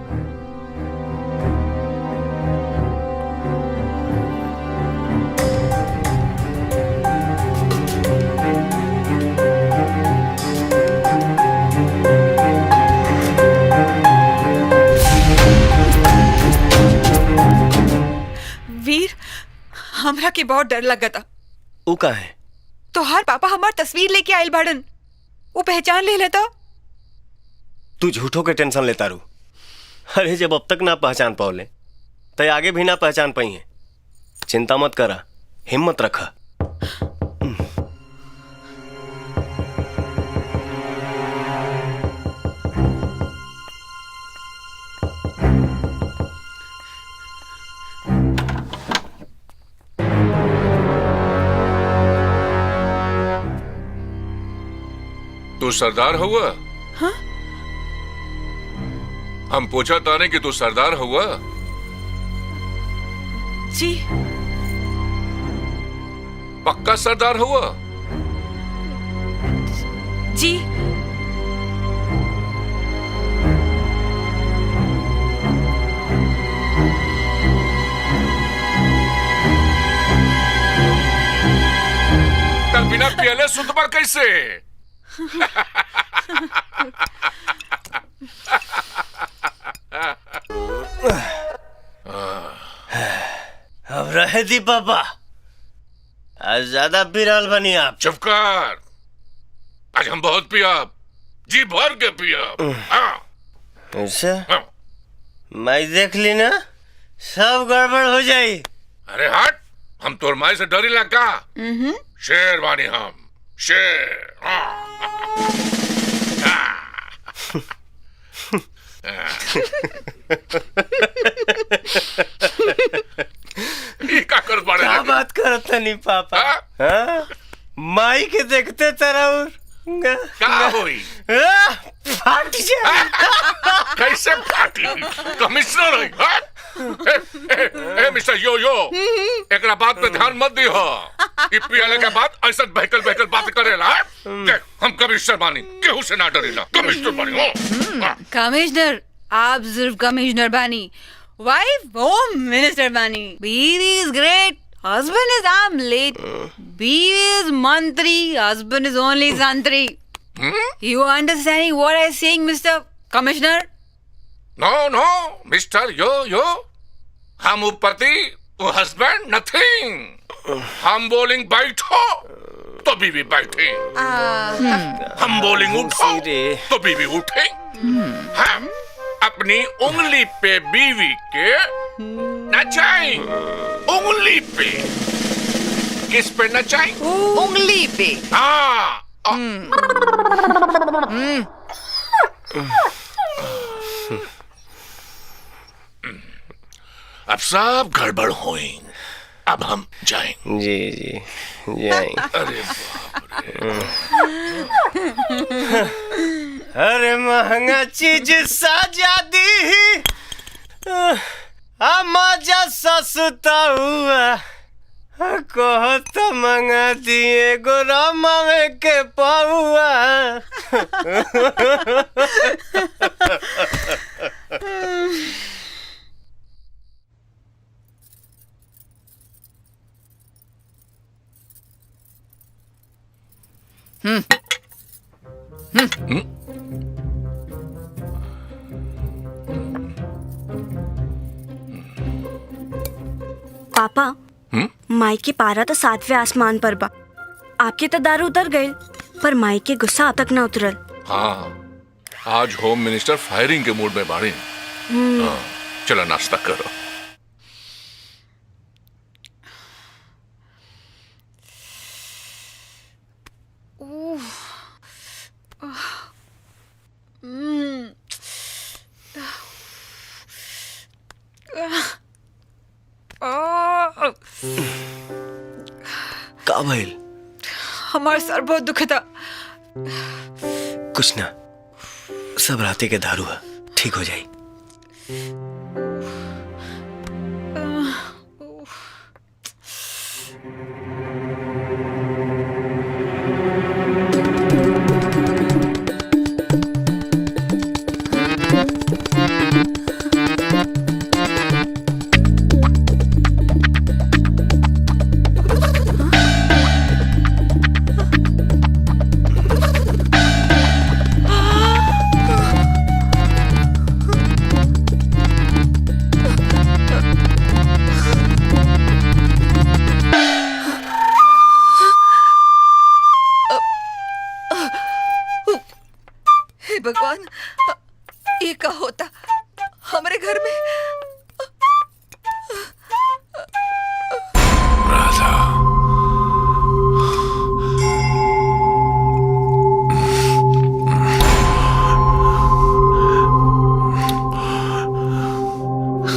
वीर, हमरा के बहुत डर लगता। ऊ का है? तो हर पापा हमार तस्वीर लेके आयल बाड़न। वो पहचान ले लेता। तू झूठों के टेंशन लेता रू। अरे जब अब तक ना पहचान पाओले तो आगे भी ना पहचान पाई है। चिंता मत करा, हिम्मत रखा। तू सरदार हुआ? हाँ? हम पूछा ताने कि तू सरदार हुआ? जी। पक्का सरदार हुआ? जी। तब बिना पियले सुत पर कैसे? अब रहे दी पापा, आज ज्यादा पी रहल बनी आप। चुप कर। आज हम बहुत पिया, जी भर के पिया। अच्छा? मैं देख ली ना, सब गड़बड़ हो जाई। अरे हट, हम तोर माई से डरी लगा। शेर बानी हम, शेर। क्या बात करत नहीं पापा? हाँ? माई के देखते तरह क्या हुई? फाट जाए। कैसे फाटी? कमिश्नर है? ए मिस्टर यो यो, एकरा बात पे ध्यान मत दियो। ई पियाले के बाद ऐसा बहकल बहकल बात करेला। देख, हम कमिश्नर बानी, केहू से ना डरेला। कमिश्नर बानी हो। कमिश्नर, आप सिर्फ कमिश्नर बानी, वाइफ होम मिनिस्टर बानी। बीवी is great, husband is omelette, बीवी is मंत्री, husband is only संतरी। You understanding what I saying, Mr. Commissioner? No no mister yo yo, हम उपपति, वो हस्बैंड, नथिंग। हम बोलिंग बैठो तो बीवी बैठे, हम बोलिंग उठो तो बीवी उठे। हम अपनी उंगली पे बीवी के नचाएं, उंगली पे। किस पे नचाएं? उंगली पे। हाँ। अब सब गड़बड़ हुई, अब हम जाएं। जी जी जाएं। अरे अरे महंगा चीज साजा दी, मजा सस्ता हुआ। कहो तो मंगा दिए गोरामा में के पाहुआ। पापा, माई के पारा तो 7वें आसमान पर बा। आपके तो दारू उतर गए, पर माई के गुस्सा अब तक ना उतरल। हाँ, आज होम मिनिस्टर फायरिंग के मूड में बाड़े। हाँ, चलो नाश्ता करो। का भइल? हमारा सर बहुत दुखता। कुछ ना, सब राते के दारू है, ठीक हो जाए। भगवान, ये का होता हमारे घर में? राधा,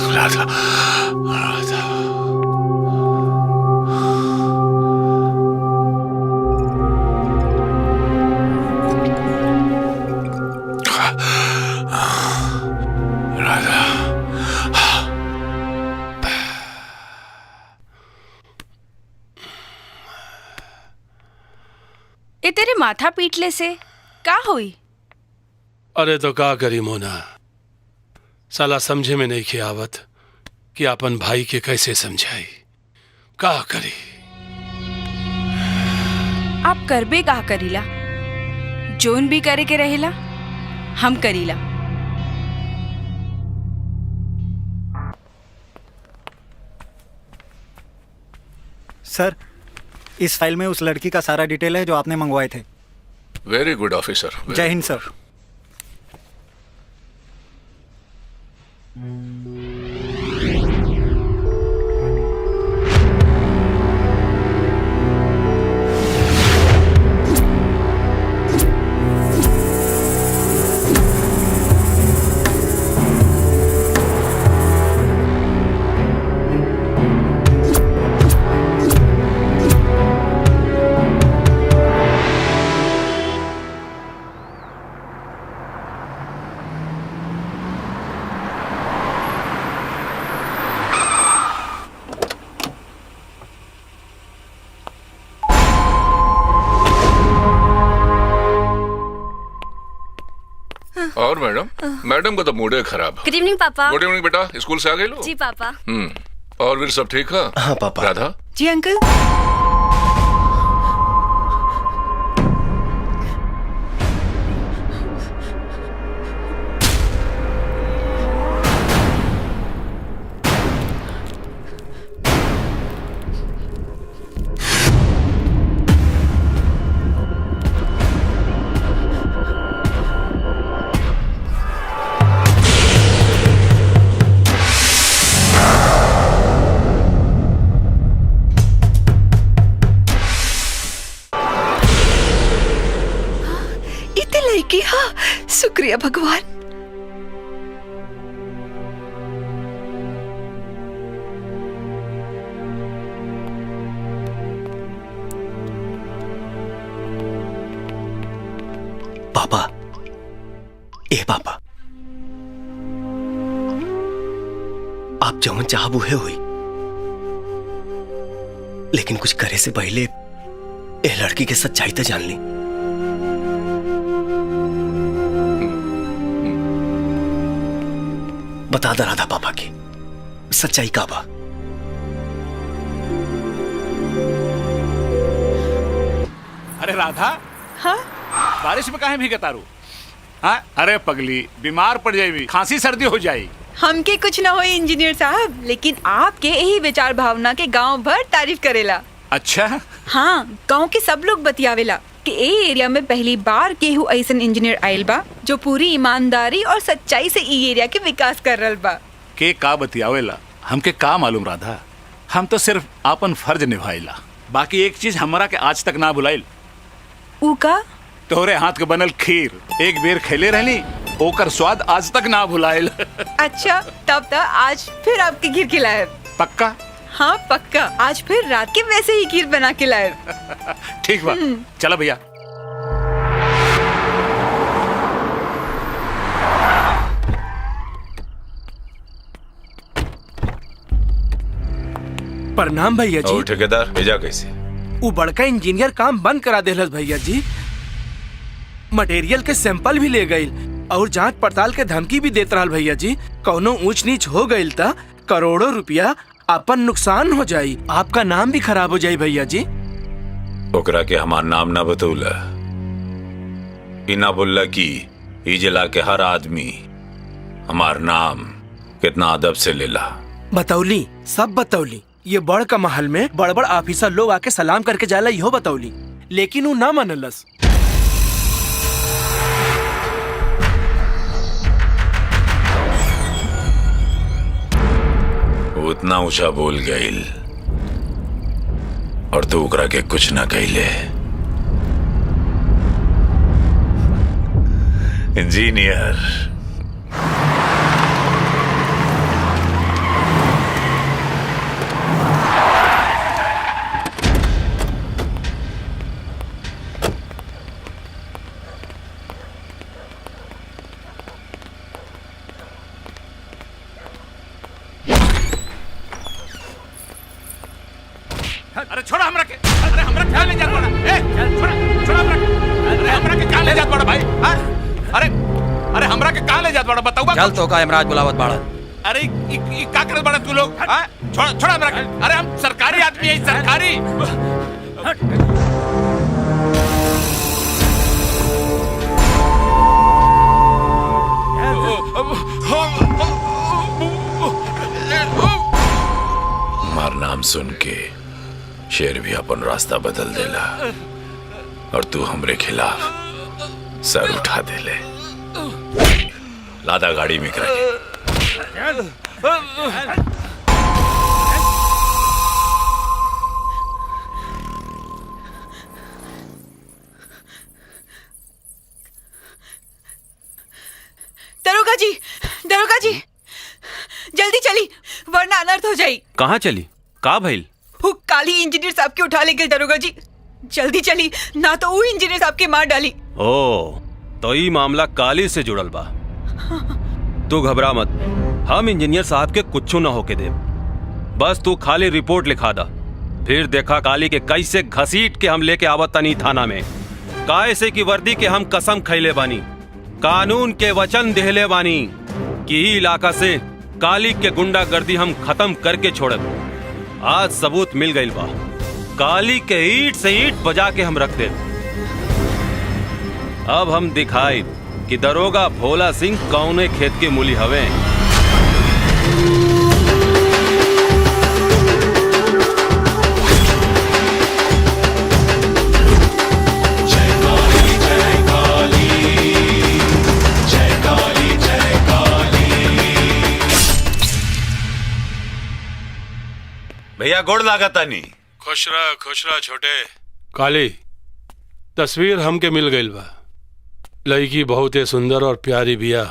राधा, राधा। ये तेरे माथा पीटले से का हुई? अरे तो का करी मोना, साला समझे में नहीं खे आवत कि अपन भाई के कैसे समझाई। का करी? आप करबे का करीला, जोन भी करे के रहेला हम करीला। सर, इस फाइल में उस लड़की का सारा डिटेल है जो आपने मंगवाए थे। Very good officer. जय हिंद सर। और मैडम का तो मूड है खराब। गुड इवनिंग पापा। गुड इवनिंग बेटा, स्कूल से आ गए लो? जी पापा। और फिर सब ठीक है? हाँ पापा। राधा? जी अंकल। किया। शुक्रिया भगवान। पापा, ए पापा, आप जमन चाह बुहे हुई, लेकिन कुछ करे से पहले ए लड़की के सच्चाई तो जान ली। बता दा राधा पापा की सच्चाई का बा। अरे राधा, हाँ? बारिश में काहे भीगे तारू? हाँ? अरे पगली, बीमार पड़ जाएगी, खांसी सर्दी हो जाएगी। हमके कुछ ना हो इंजीनियर साहब, लेकिन आपके यही विचार भावना के गांव भर तारीफ करेला। अच्छा? हाँ, गांव के सब लोग बतियावेला कि ए एरिया में पहली बार केहू ऐसन इंजीनियर आयल बा जो पूरी ईमानदारी और सच्चाई से ई एरिया के विकास कर रहल बा। के का बतियावेला हमके का मालूम राधा, हम तो सिर्फ आपन फर्ज निभाइला। बाकी एक चीज हमरा के आज तक ना भुलाइल। ऊ का? तोहरे हाथ के बनल खीर एक बेर खेले रहली, ओकर स्वाद आज तक ना भुलाइल। अच्छा, तब तक आज फिर आपकी खीर खिलाए। पक्का? हाँ पक्का, आज फिर रात के वैसे ही खीर बना के लाए। ठीक बा, चला भैया। प्रणाम भैया जी। और ठेकेदार भेजा कैसे? वो बड़का इंजीनियर काम बंद करा देहलस भैया जी। मटेरियल के सैंपल भी ले गई और जांच पड़ताल के धमकी भी देत रहल भैया जी। कौनो ऊंच नीच हो गई ता करोड़ों रुपया अपन नुकसान हो जाई, आपका नाम भी खराब हो जाई भैया जी। ओकरा के हमार नाम ना बतौला, ई ना बोलला कि ई जिला के हर आदमी हमार नाम कितना अदब से लेला। बतौली, सब बतौली। ये बड़ का महल में बड़ बड़ ऑफिसर लोग आके सलाम करके जाला, इहो बतौली, लेकिन वो ना मनलस। उतना ऊंचा बोल गईल और तू ओकरा के कुछ ना कहिले। इंजीनियर, अरे छोड़ा हमरा के, अरे हमरा क्या ले जात बड़ा? ए, छोड़ा, छोड़ा हमरा के। अरे हमरा के कहां ले जात बड़ा भाई? हां? अरे हमरा के कहां ले जात बड़ा बताऊबा? चल तो का इमराज बुलावत बाड़ा। अरे ई का करत बड़ा तू लोग? हां? छोड़ा हमरा के। अरे हम सरकारी आदमी है, सरकारी। हमार नाम सुन के शेर भी अपन रास्ता बदल देला और तू हमरे खिलाफ सर उठा देले। लादा गाड़ी में करा के। दरोगा जी, दरोगा जी, जल्दी चली वरना अनर्थ हो जाई। कहाँ चली? का भइल? वो काली इंजीनियर साहब के उठा ले गए दरोगा जी। जल्दी चली, ना तो वो इंजीनियर साहब के मार डाली। ओ, तो ये मामला काली से जुड़ल बा। तू घबरा मत, हम इंजीनियर साहब के कुछ ना होके दे। बस तू खाली रिपोर्ट लिखा दा, फिर देखा काली के कैसे घसीट के हम लेके आवत तनी थाना में। कैसे की वर्दी के हम कसम खैले बानी, कानून के वचन देहले बानी कि ई इलाका से काली के गुंडागर्दी हम खत्म करके छोड़ब। आज सबूत मिल गई बा, काली के ईट से ईट बजा के हम रख दे। अब हम दिखाई कि दरोगा भोला सिंह कौने खेत के मूली हवे। भैया गोड़ लागता नहीं। खुश रह छोटे। काली, तस्वीर हमके मिल गई बा। लड़की बहुत ही सुंदर और प्यारी बिया।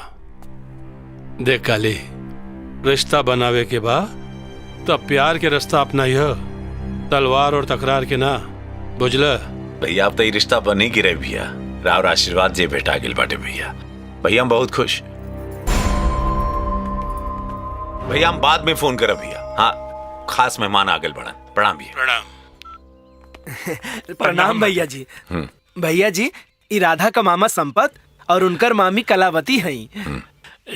देख काली, रिश्ता बनावे के बाद तब प्यार के रास्ता अपना ही हो, तलवार और तकरार के ना, बुझल? भैया अब तो ये रिश्ता बने की रहे भैया। राव आशीर्वाद जे भेटा गिल बाटे भैया। भैया हम बहुत खुश। भैया हम बाद में फोन करब भैया। हाँ, खास मेहमान आगे बढ़न। प्रणाम भैया। प्रणाम। प्रणाम भैया जी। भैया जी, ई राधा का मामा संपत और उनकर मामी कलावती हैं।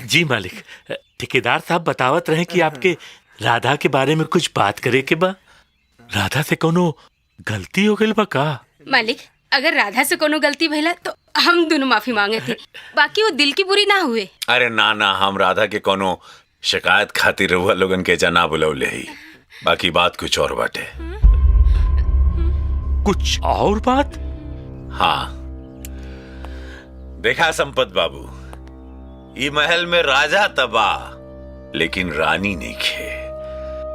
जी मालिक, ठेकेदार साहब बतावत रहे कि आपके राधा के बारे में कुछ बात करे के बा। राधा से कोनो गलती हो गई बा का? मालिक, अगर राधा से कोनो गलती भइला तो हम दोनों माफी मांगे थे, बाकी वो दिल की बुरी ना हुए। अरे ना ना, हम राधा के कोनो शिकायत खातिर रहुआ लोगन के जना बुलौले ही। बाकी बात कुछ और बाटे। कुछ और बात? हाँ, देखा संपत बाबू, ई महल में राजा तबाह लेकिन रानी नहीं खे।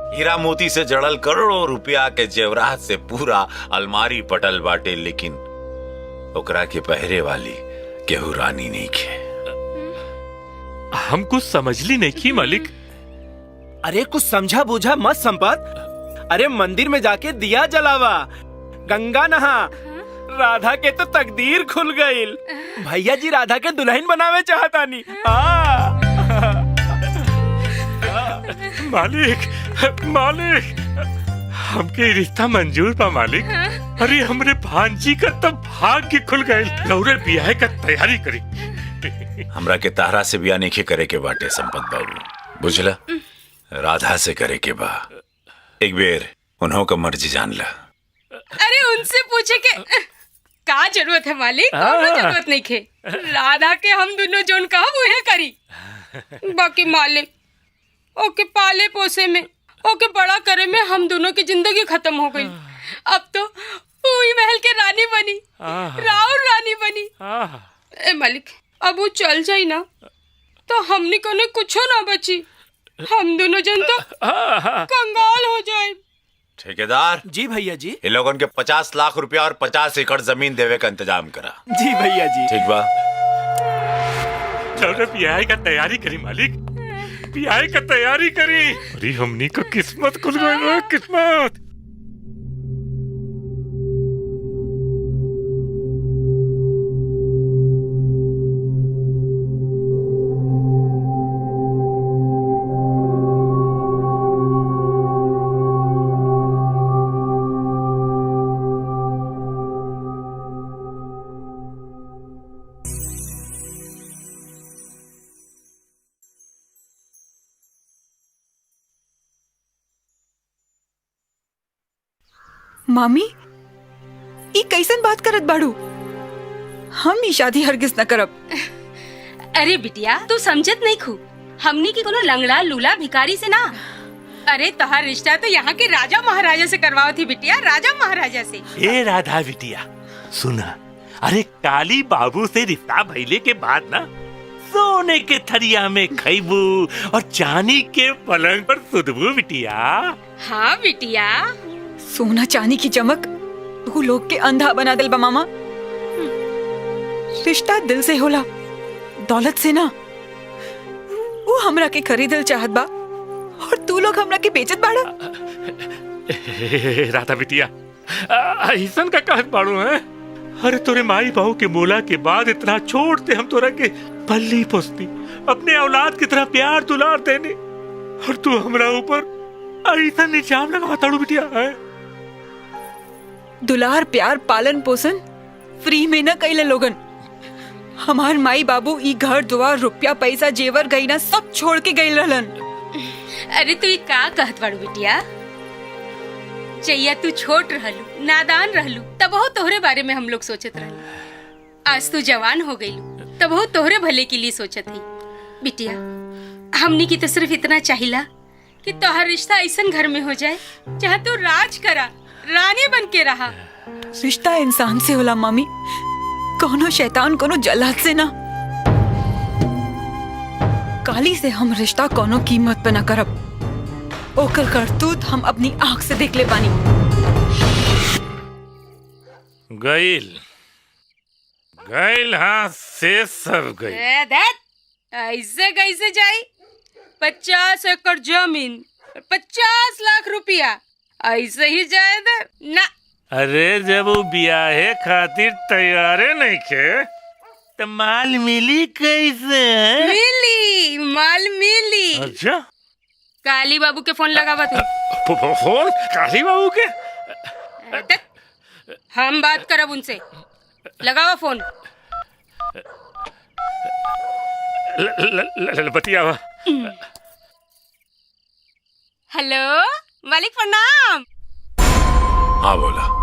हीरा मोती से जड़ल करोड़ों रुपया के जेवरात से पूरा अलमारी पटल बाटे, लेकिन ओकरा के पहरे वाली केहू रानी नहीं खे। हम कुछ समझली नहीं की मालिक। अरे कुछ समझा बूझा मत संपत। अरे मंदिर में जाके दिया जलावा, गंगा नहा, राधा के तो तकदीर खुल गई। भैया जी राधा के दुल्हन बनावे चाहता नहीं। मालिक मालिक, हमके रिश्ता मंजूर बा मालिक। अरे हमरे भांजी का तब भाग्य खुल गए। लौरे ब्याह का तैयारी करी। हमरा के तारा से ब्याह नहीं करे के बाटे संपत बाबू, बुझला? राधा से करे के बा। एक बेर उन्हों का मर्जी जान ला। अरे उनसे पूछे के का जरूरत है मालिक? कोनो जरूरत नहीं खे। राधा के हम दोनों जोन कहा वही करी। बाकी मालिक, ओके पाले पोसे में, ओके बड़ा करे में हम दोनों की जिंदगी खत्म हो गई। अब तो पूरी महल के रानी बनी, राउर रानी बनी। ए मालिक, अब वो चल जाई ना तो हमनी को कुछ ना बची। हम दोनों जन तो कंगाल हो जाए। ठेकेदार जी भैया जी, इन लोगों के 50 लाख रुपया और 50 एकड़ जमीन देवे का इंतजाम करा। जी भैया जी। ठीक बा। चलो ब्याह का तैयारी करी मालिक, ब्याह का तैयारी करी। अरे हमनी को किस्मत खुल गई, किस्मत। मामी, ई कैसन बात करत बाड़ू? हम ई शादी हरगिज न करब। अरे बिटिया, तू समझत नहीं खू। हमनी की कोनो लंगड़ा लूला भिखारी से ना। अरे तोहार रिश्ता तो यहाँ के राजा महाराजा से करवाओ थी बिटिया, राजा महाराजा से। ए राधा बिटिया सुना, अरे काली बाबू से रिश्ता भइले के बाद ना सोने के थरिया में खइबू और चांदी के पलंग पर सुतबू बिटिया। हाँ बिटिया। सोना चांदी की चमक तू लोग के अंधा बना दिल बा मामा। रिश्ता दिल से होला, दौलत से ना। वो हमरा के खरीदल चाहत बा और तू लोग हमरा के बेचत बाड़ा। राधा बिटिया, ऐसन का कहत बाड़ू है? अरे तोरे माई बहू के मोला के बाद इतना छोड़ते हम तोरा के पल्ली पोसती, अपने औलाद की तरह प्यार दुलार देने, और तू हमरा ऊपर ऐसा निजाम लगा ताड़ू बिटिया है? दुलार प्यार पालन पोषण फ्री में न कैले लोगन। हमार माई बाबू ई घर दुआर रुपया पैसा जेवर गईना सब छोड़ के गई रहलन। अरे तू ये का कहत बाड़ू बिटिया? चैया तू छोट रहलू, नादान रहलू, तब बहुत तोहरे बारे में हम लोग सोचत रहलू। आज तू जवान हो गईलू, तब बहुत तोहरे भले के लिए सोचत ही। बिटिया, हमनी की तो सिर्फ इतना चाहिला कि तोहर रिश्ता ऐसन घर में हो जाए जहाँ तू राज करा, रानी बन के रहा। रिश्ता इंसान से होला मामी, कोनो शैतान कोनो जल्लाद से ना। काली से हम रिश्ता कोनो कीमत पे न करब। ओकर करतूत हम अपनी आंख से देख ले बानी। गईल गैल हाथ से सब गई। ऐसे कैसे जाई? 50 एकड़ जमीन, 50 लाख रुपया ऐसे ही जाए दे ना। अरे जब वो ब्याहे खातिर तैयारे नहीं खे तो माल मिली कैसे? मिली, माल मिली। अच्छा, काली बाबू के फोन लगावा तू। फोन काली बाबू के? हम बात करब उनसे, लगावा फोन। बतियावा। हेलो मालिक, प्रणाम। हाँ बोला।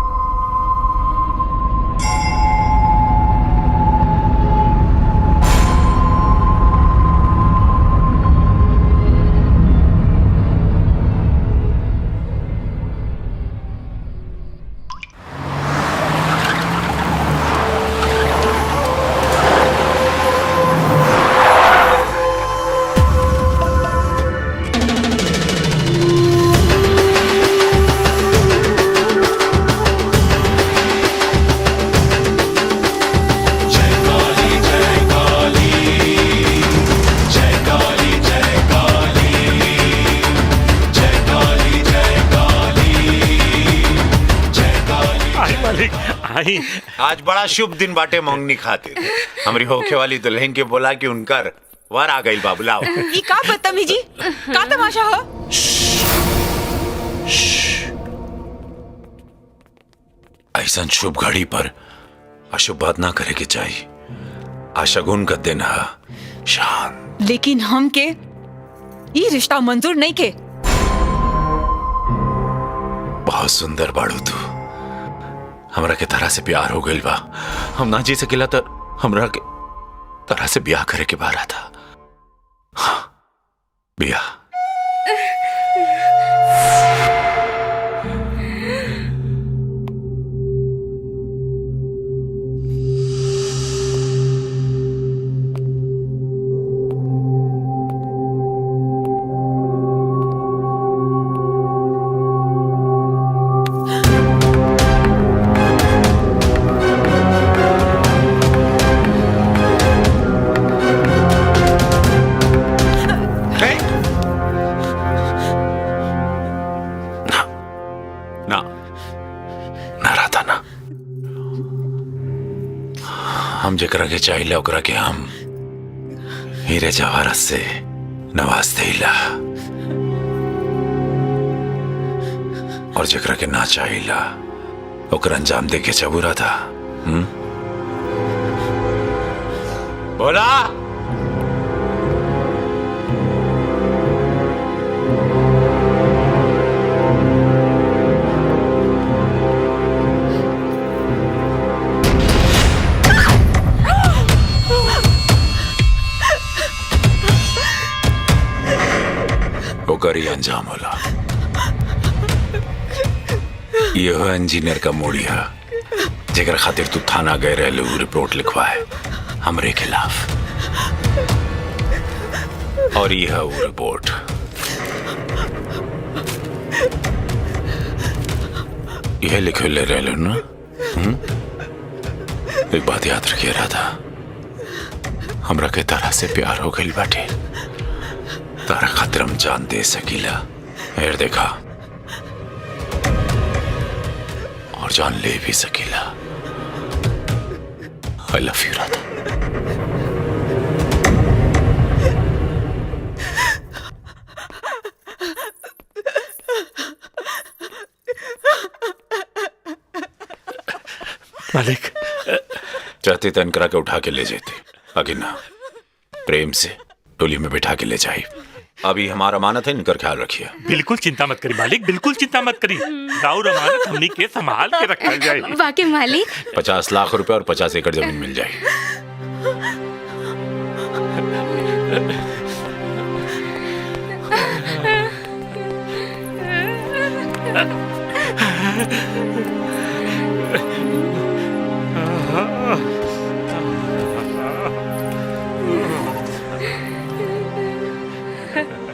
आज बड़ा शुभ दिन बाटे मंगनी खातिर। हमारी होखे वाली दुल्हन के बोला कि उनकर वर आ गई बाबुलाओ। ये का बदतमीजी, का तमाशा हो? ऐसा शुभ घड़ी पर अशुभ बात ना करे के चाहिए। आशगुन का दिन है शान। लेकिन हम के ये रिश्ता मंजूर नहीं के। बहुत सुंदर बाड़ू तू। हमरा के तरह से प्यार हो गइल बा। हम ना जी सकेला तो हमरा के तरह से ब्याह करे के बारा था। हाँ, ब्याह। हम जेकरा के चाहिए ओकरा के हम हीरे जवाहरत से नवाज देला, और जेकरा के ना चाहिए ओकरा अंजाम दे के चबूरा था। बोला ओकरी अंजाम होला। ये हो इंजीनियर का मोड़िया जेकर खातिर तू थाना गए रहलू रिपोर्ट लिखवाए हमरे खिलाफ, और ये है वो रिपोर्ट। यह लिखे ले रहलू ना? एक बात याद रखिए राधा, हमरा के तरह से प्यार हो गई बाटे। तारा खातिर हम जान दे सकीला, हेर देखा, और जान ले भी सकीला। I love you Radha. मालिक चाहते तो इनकरा के उठा के ले जाते, आगे ना प्रेम से टोली में बैठा के ले जाए। अभी हमारा अमानत है, इनकर ख्याल रखिए। बिल्कुल चिंता मत करी मालिक, बिल्कुल चिंता मत करी। राउर अमानत हमनी के संभाल के रखा जाए। वाकई मालिक 50 लाख रुपए और 50 एकड़ जमीन मिल जाए।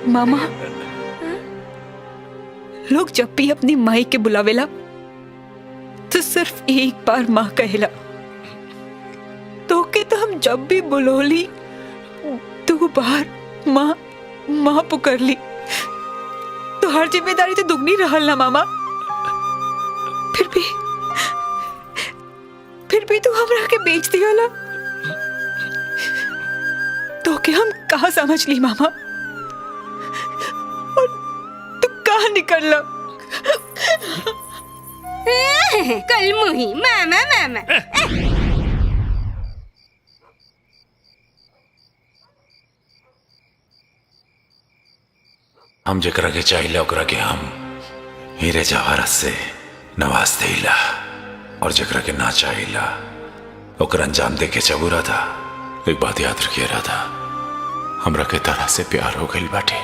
मामा, लोग जब भी अपनी माई के बुलावेला तो सिर्फ एक बार माँ कहेला। जब भी बुलोली 2 बार माँ माँ पुकार ली। तो हर जिम्मेदारी तो दुगनी रहल ना मामा। फिर भी तू हमरा के बेच दिया ला। तो के हम कहा समझ ली मामा, और तू कहा निकल ला। कल मुही मामा। हम जकरा के चाहिला ओकरा के हम हीरे जवाहरत से नवाज देला, और जकरा के ना चाहिला ओकर अंजाम दे के चबूरा था। एक बात याद रखिए राधा, हमरा के तारा से प्यार हो गई बाटे।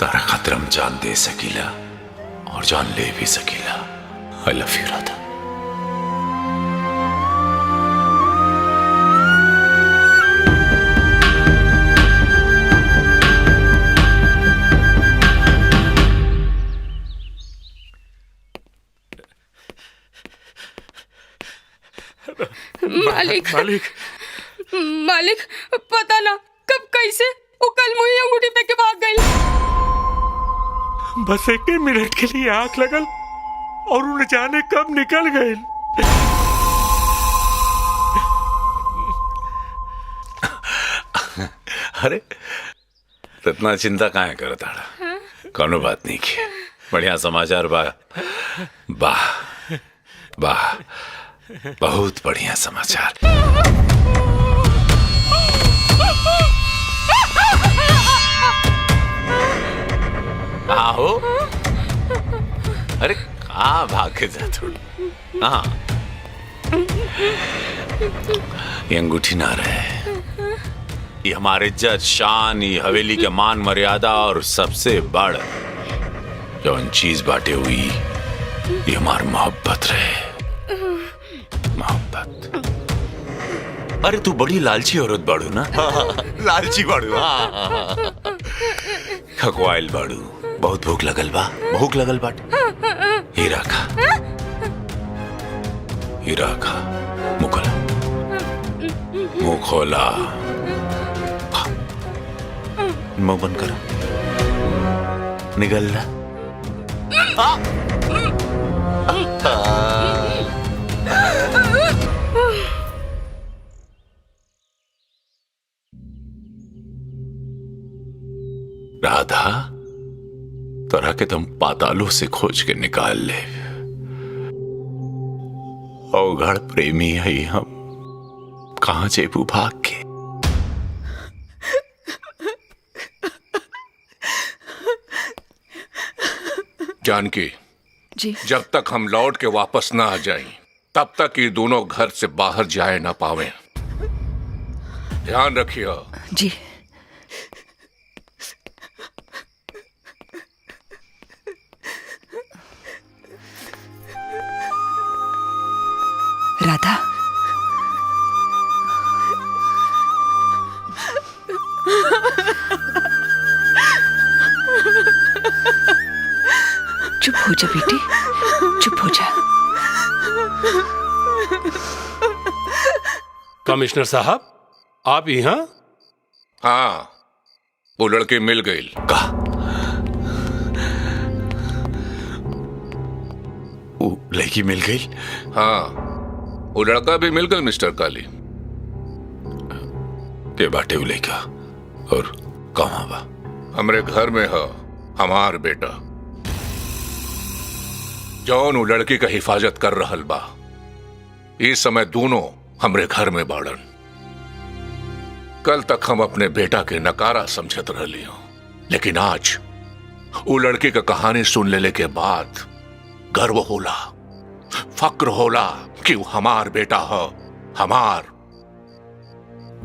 तारा खातिर हम जान दे सकीला और जान ले भी सकीला। I love you Radha. मालिक पता ना कब कैसे वो कल मुही अंगूठी पे के भाग गई। बस 1 मिनट के लिए आंख लगल और उन्हें जाने कब निकल गए। अरे इतना चिंता काहे करत आड़ा? कोनो बात नहीं की, बढ़िया समाचार बा। वाह वाह, बहुत बढ़िया समाचार। आहो, अरे कहाँ भाग के जा थोड़ी। हाँ, ये अंगूठी ना रहे, ये हमारे इज्जत शान, ये हवेली के मान मर्यादा और सबसे बड़ जौन चीज बाटे हुई ये हमार मोहब्बत रहे। मोहब्बत। अरे तू बड़ी लालची औरत बाड़ू ना? लालची बाड़ू। खकवाइल बाड़ू, बहुत भूख लगल बा, भूख लगल बाटे। हीरा खा, हीरा खा। मुंह खोला, मुंह खोला। मुंह बंद करो, निगल रहा। राधा, तोरा के तुम पातालों से खोज के निकाल ले। अवघड़ प्रेमी है हम, कहां जेबू भाग के। जानकी जी, जब तक हम लौट के वापस ना आ जाएं, तब तक ये दोनों घर से बाहर जाए ना पावे। ध्यान रखिए। जी। राधा, चुप हो जा बेटी, चुप हो जा। कमिश्नर साहब, आप यहाँ? हाँ, वो लड़के मिल गई। वो लड़की मिल गई? हाँ, वो लड़का भी मिल गया मिस्टर काली। के बाटे वो लड़का और कहाँ बा? हमरे घर में है हमार बेटा, जौन वो लड़की का हिफाजत कर रहल बा। इस समय दोनों हमरे घर में बाड़न। कल तक हम अपने बेटा के नकारा समझत रहली हूं, लेकिन आज वो लड़की का कहानी सुन लेने के बाद गर्व होला, फक्र होला कि वो हमार बेटा है। हमार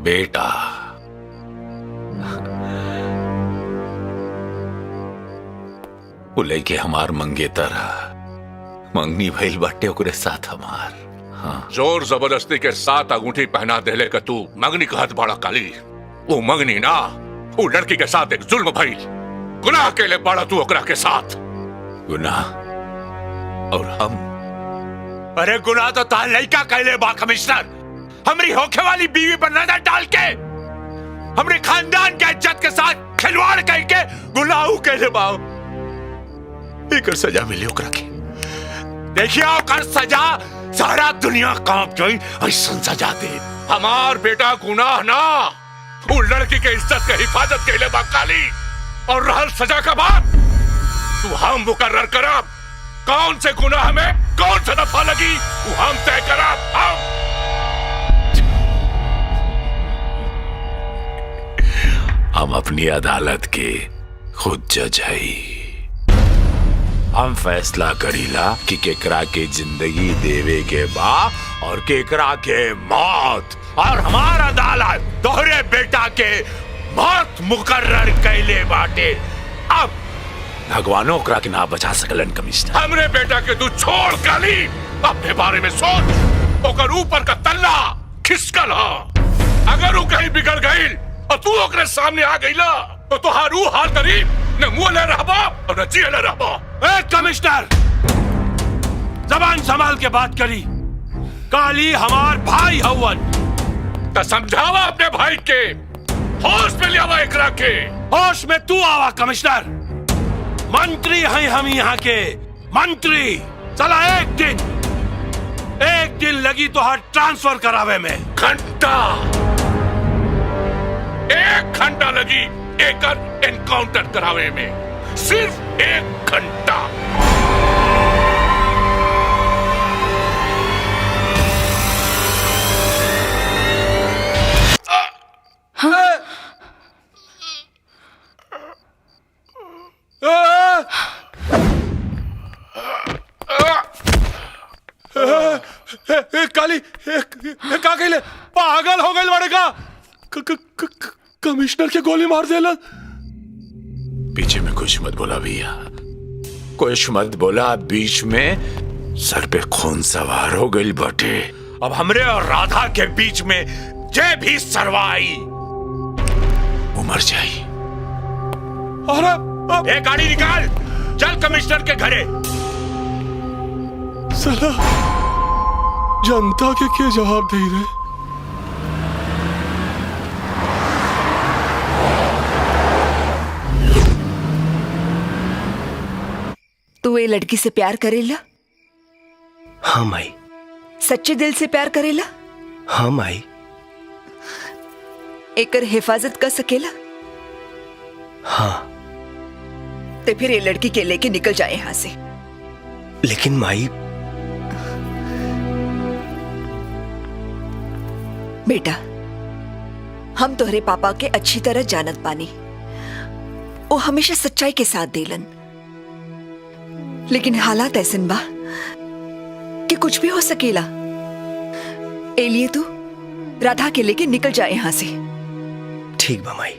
बेटा। वो लड़के हमार मंगेतर है, मंगनी भइल बाटे ओकरे साथ हमार। हाँ। जोर जबरदस्ती के साथ अंगूठी पहना देले का तू मंगनी कहत बड़ा काली। वो मंगनी ना, वो लड़की के साथ एक जुल्म भइल। गुनाह के लिए बड़ा तू ओकरा के साथ। गुनाह? और हम? अरे गुनाह तो तार लड़का कहले बा कमिश्नर। हमारी होखे वाली बीवी पर नजर डाल के हमरे खानदान के इज्जत के साथ खिलवाड़ करके गुलाऊ के बाओ एक सजा मिली ओकरा के। देखिए ओकर सजा सारा दुनिया कांप जाई ऐसा सजा दे। हमार बेटा गुनाह ना, वो लड़की के इज्जत के हिफाजत के लिए बा काली। और रहल सजा का बात, तू हम मुकर्रर करब कौन से गुनाह में कौन सा दफा लगी, वो हम तय करब। हम अपनी अदालत के खुद जज हई। हम फैसला करीला कि केकरा के जिंदगी देवे के बा और केकरा के मौत। और हमारा अदालत तोहरे बेटा के मौत मुकर्रर कैले बाटे। अब भगवानों ओकरा के ना बचा सकलन कमिश्नर। हमरे बेटा के तू छोड़ काली, अपने बारे में सोच। ओकर ऊपर का तल्ला खिसकल हा, अगर वो कहीं बिगड़ गई और तू ओकरे सामने आ गईला तो तुहारू हाल करीब न मुंह ले रहबा और न जिए ले रहबा। ए कमिश्नर, जबान संभाल के बात करी। काली हमार भाई हवन। तो समझावा अपने भाई के, होश में लियावा एकरा के। होश में तू आवा कमिश्नर। मंत्री हैं हम यहाँ के मंत्री। चला एक दिन लगी तो हर ट्रांसफर करावे में। घंटा, 1 घंटा लगी एक एनकाउंटर करावे में, सिर्फ 1 घंटा। काली का कहले पागल हो गए बड़े का कमिश्नर के गोली मार देला। पीछे में कुछ मत बोला भैया, कुछ मत बोला। बीच में सर पे खून सवार हो गई बटे। अब हमरे और राधा के बीच में जे भी सरवाई उमर जाई। अरे गाड़ी निकाल, चल कमिश्नर के घरे। साला जनता के क्या जवाब दे रहे? तू ये लड़की से प्यार करेला? हाँ माई। सच्चे दिल से प्यार करेला? हाँ माई। एकर हिफाजत कर सकेला? हाँ। तो फिर ये लड़की के लेके निकल जाए यहां से। लेकिन माई। बेटा, हम तोहरे पापा के अच्छी तरह जानत पानी। वो हमेशा सच्चाई के साथ देलन, लेकिन हालात ऐसन बा कि कुछ भी हो सकेला। ए लिए तू राधा के लेके निकल जाए यहां से। ठीक बा माई।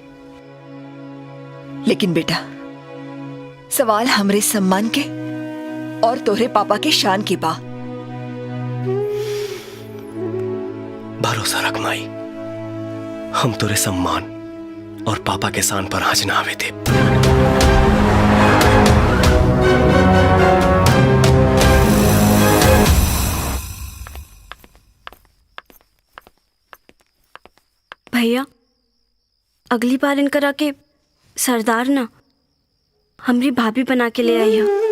लेकिन बेटा, सवाल हमरे सम्मान के और तोहरे पापा के शान की बा। भरोसा रख माई, हम तोरे सम्मान और पापा के शान पर आँच ना आवे थे। भैया, अगली बार इनकरा के सरदार ना हमरी भाभी बना के ले आई है।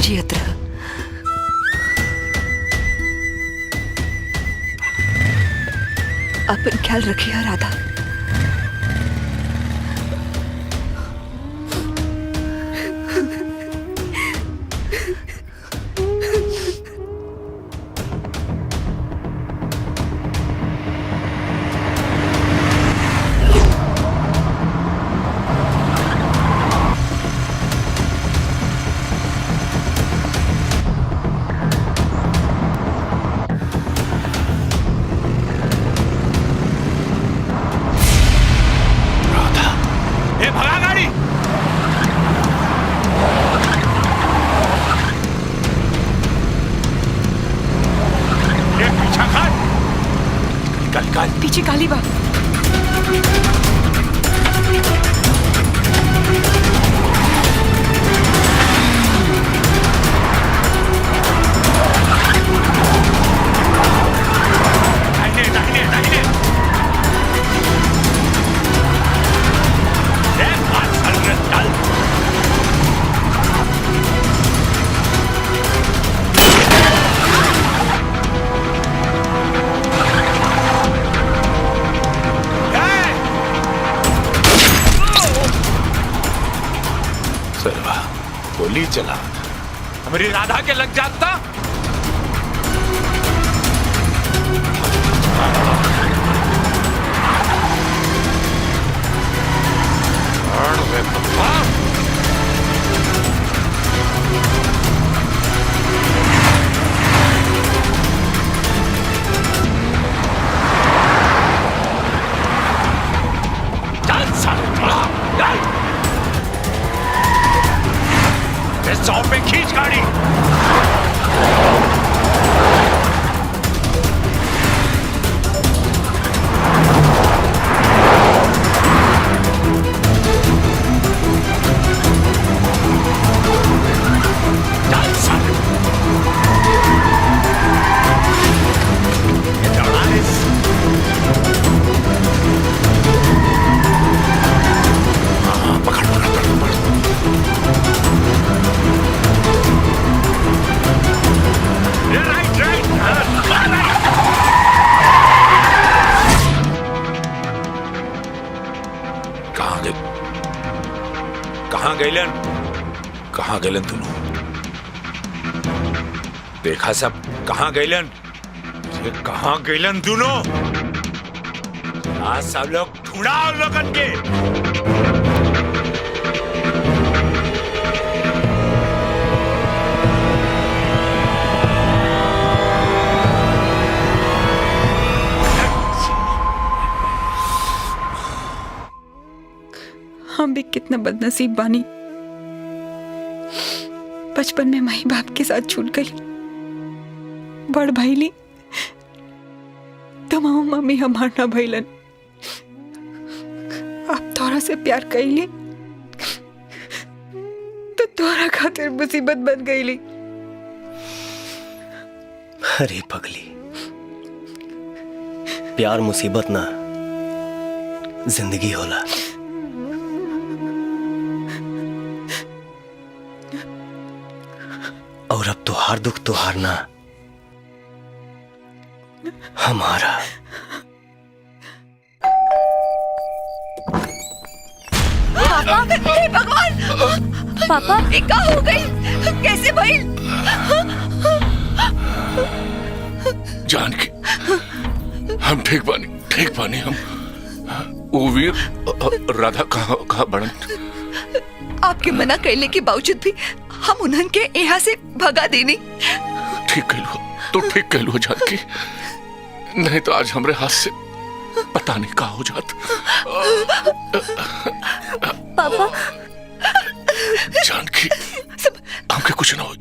जियत रह। अपन ख्याल रखिए राधा। पीछे काली बा। गोली चला हमारी राधा के लग जाता। सौ पे खींच गाड़ी। कहाँ गैलन तुनु? देखा सब कहाँ गैलन? ये कहाँ गैलन दोनों? आज सब लोग ढूंढाओ लोगन के। हम भी कितना बदनसीब बानी, बचपन में माई बाप के साथ छूट गई। बड़ भैली तमाम मम्मी हमार ना भैलन। अब तोरा से प्यार कैली तो तोरा खातिर मुसीबत बन गईली। अरे पगली, प्यार मुसीबत ना जिंदगी होला। और अब तुहार दुख तुहार ना हमारा। पापा, हे भगवान! पापा, ये क्या हो गई? कैसे भाई? जानकी, हम ठीक बानी हम। वो वीर राधा कहाँ बड़न? आपके मना करने के बावजूद भी हम उन्हन के यहाँ से भगा देनी। ठीक कहलू जानकी, नहीं तो आज हमरे हाथ से पता नहीं कहाँ हो जात। पापा, जानकी, हमके कुछ ना हो।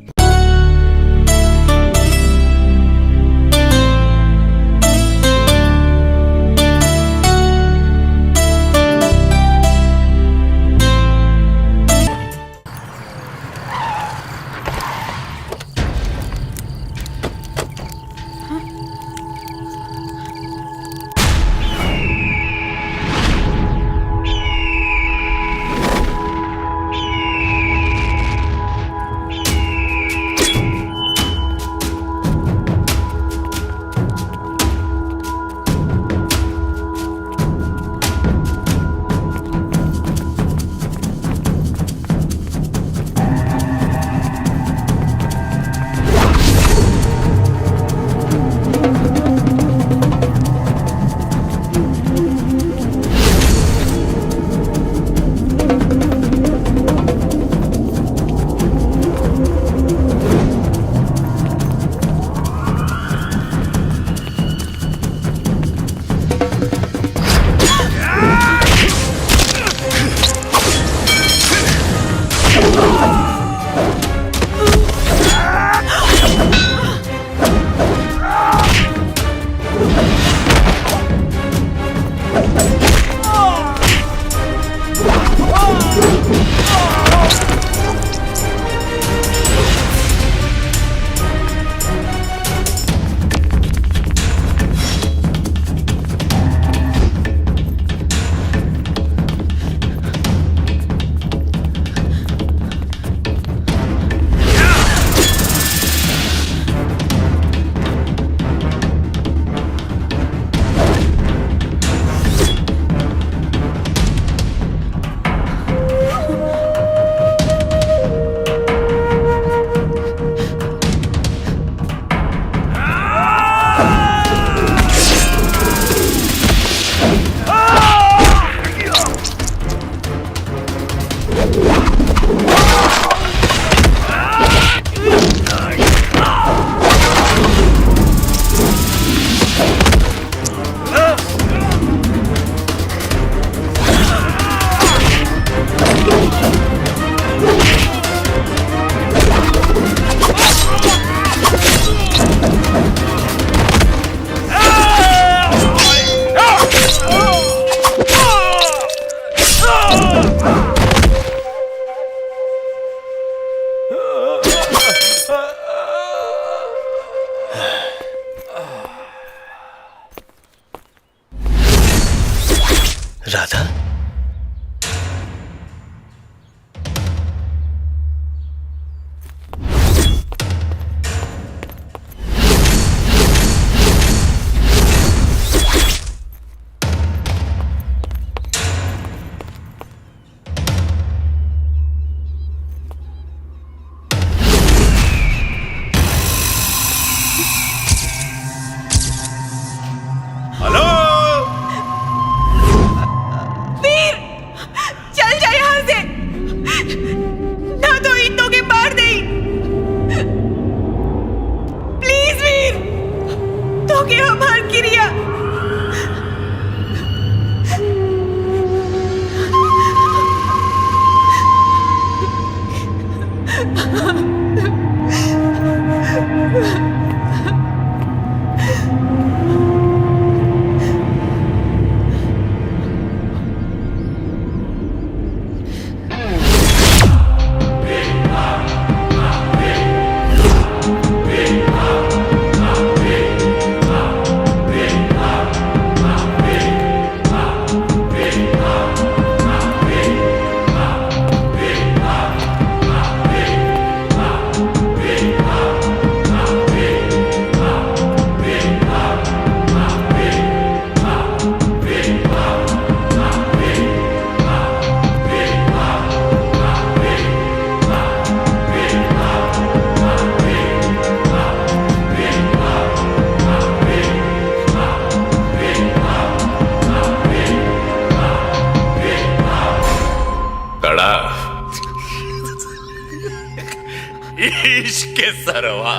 इश्क के सरवा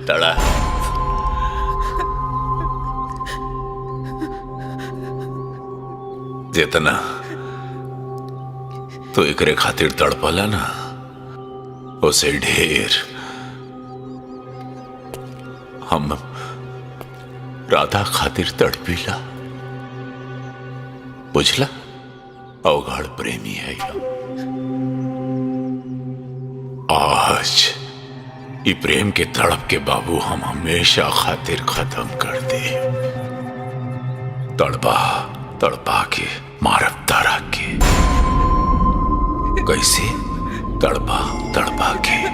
तड़ा। जितना तो एकरे खातिर तड़पला ना, उसे ढेर हम राधा खातिर तड़पीला। बुझला, अवघड़ प्रेमी है यह। आज ये प्रेम के तड़प के बाबू हम हमेशा खातिर खत्म कर दे। तड़पा तड़पा के मारब तारा के। कैसे? तड़पा तड़पा के।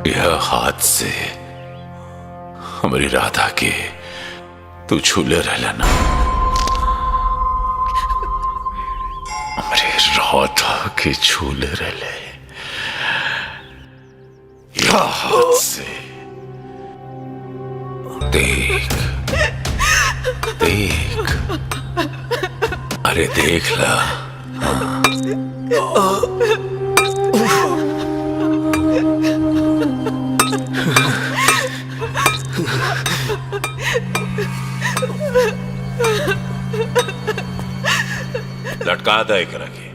यह हाथ से हमारी राधा के तू छूले रहला ना, हमारे राधा के छूले रहले। यह हाथ से देख देख, अरे देख ला। लटका दे एकरा के।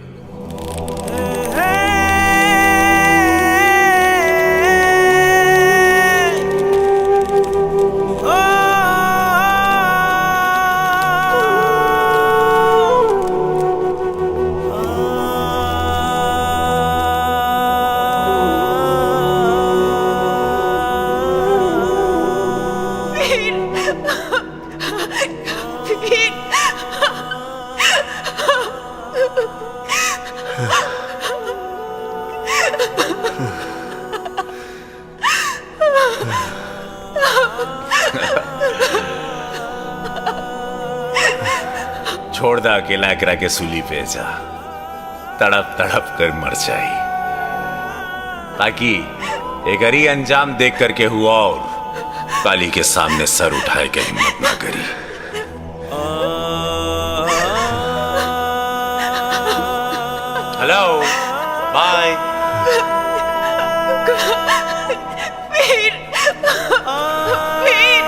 छोड़ दा अकेला करा के सूली पे जा, तड़प तड़प कर मर जाए, ताकि एक ही अंजाम देख करके हुआ और काली के सामने सर उठाए के हिम्मत ना करी। Hello, bye. वीर, वीर।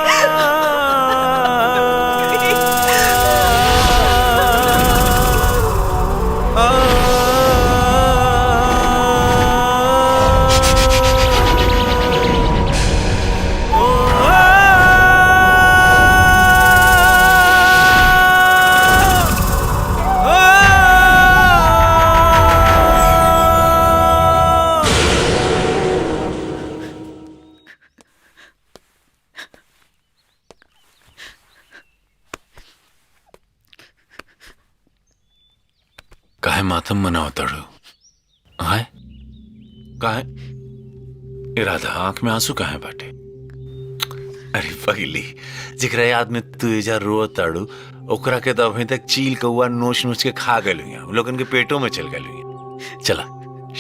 मातम मनाओ तड़ो हाय काहे इरादा आंख में आंसू काहे बाटे? अरे पगली जिकरा याद में तू एजा रो ताड़ू ओकरा के तो अभी तक चील कौआ नोच नोच के खा गए लोगन के पेटों में चल गए। चला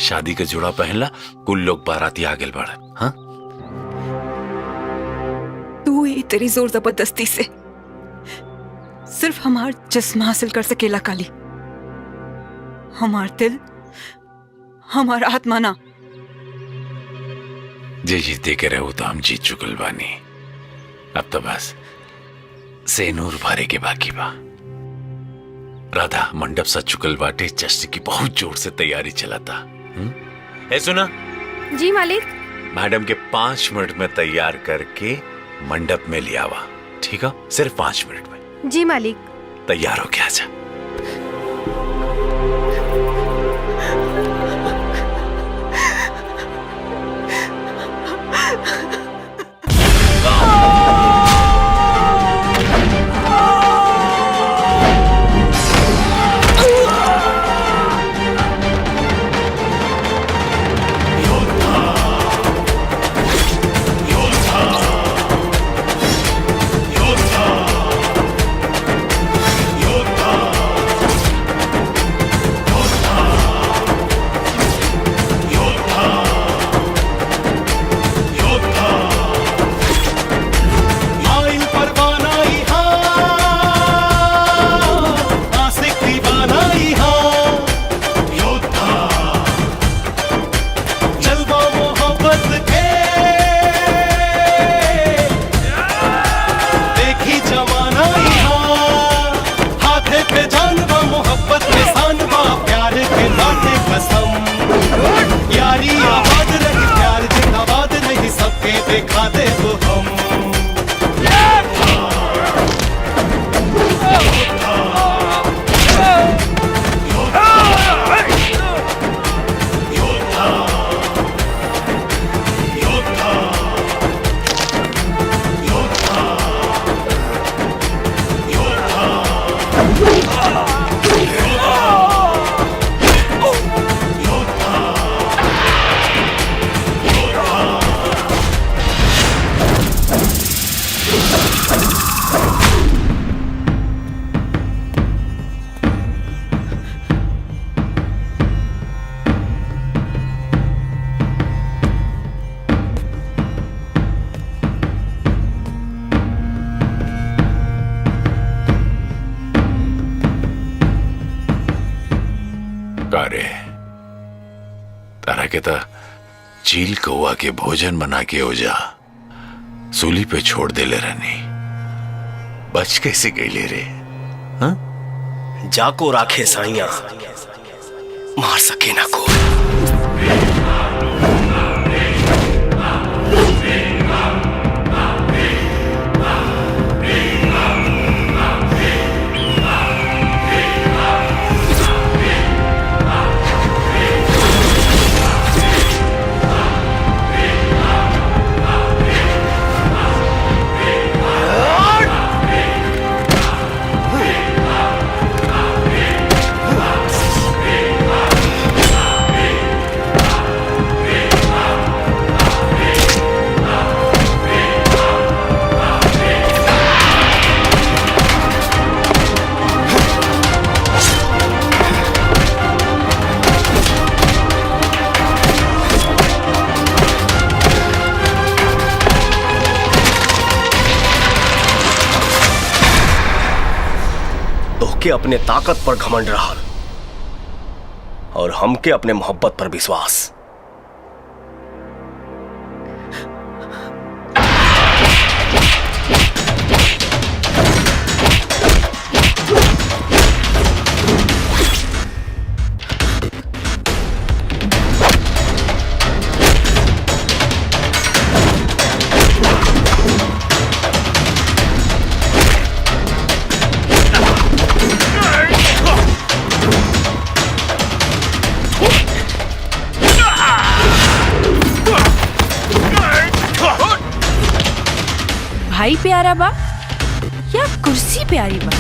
शादी के जोड़ा पहनला कुल लोग बाराती आगे बढ़। हाँ तू ही तेरी जोर जबरदस्ती से सिर्फ हमार जिस्म हासिल कर सकेला काली, हमार दिल हमार आत्मा ना। जे जीते के रहो तो हम जीत चुकल बानी, अब तो बस सेनूर भरे के बाकी बा। राधा मंडप सा चुकल बाटे, जश्न की बहुत जोर से तैयारी चलाता। ए सुना जी मालिक। मैडम के 5 मिनट में तैयार करके मंडप में ले आवा, ठीक है? सिर्फ 5 मिनट में। जी मालिक। तैयार हो गया जा। तारा के ता चील कौआ के भोजन बना के ओजा सूली पे छोड़ दे ले रहनी, बच कैसे गई ले रे? हाँ? जाको राखे साइया मार सके ना को। के अपने ताकत पर घमंड रहा और हमके अपने मोहब्बत पर विश्वास। भाई प्यारा बा या कुर्सी प्यारी बा?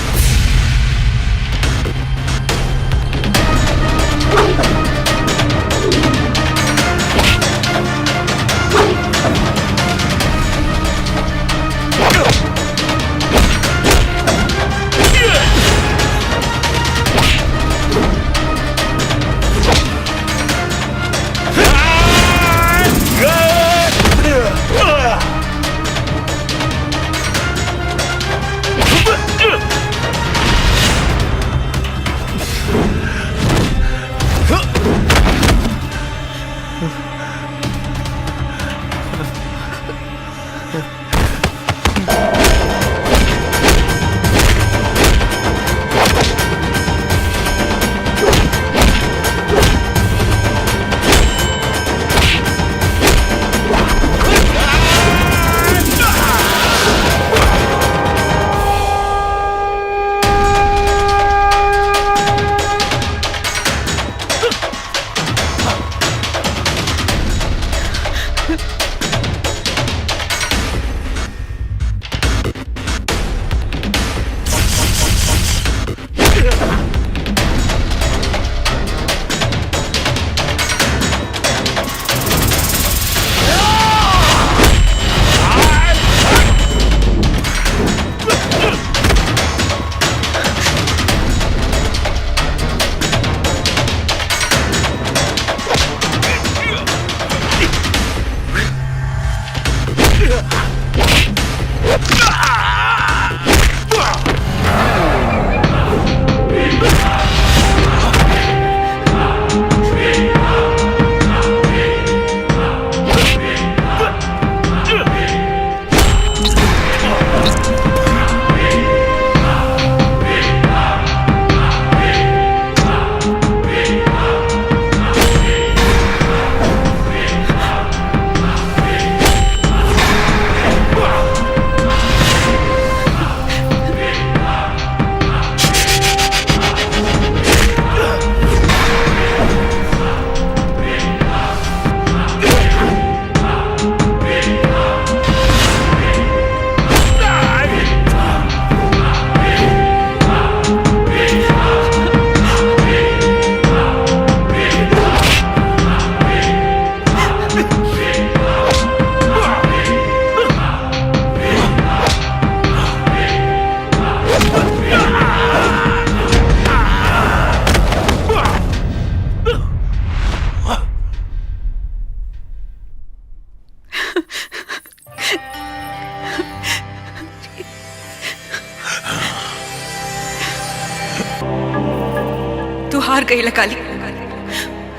तू हार गई काली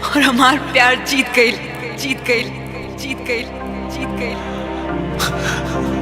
और हमार प्यार जीत गई जीत गई जीत गई जीत गई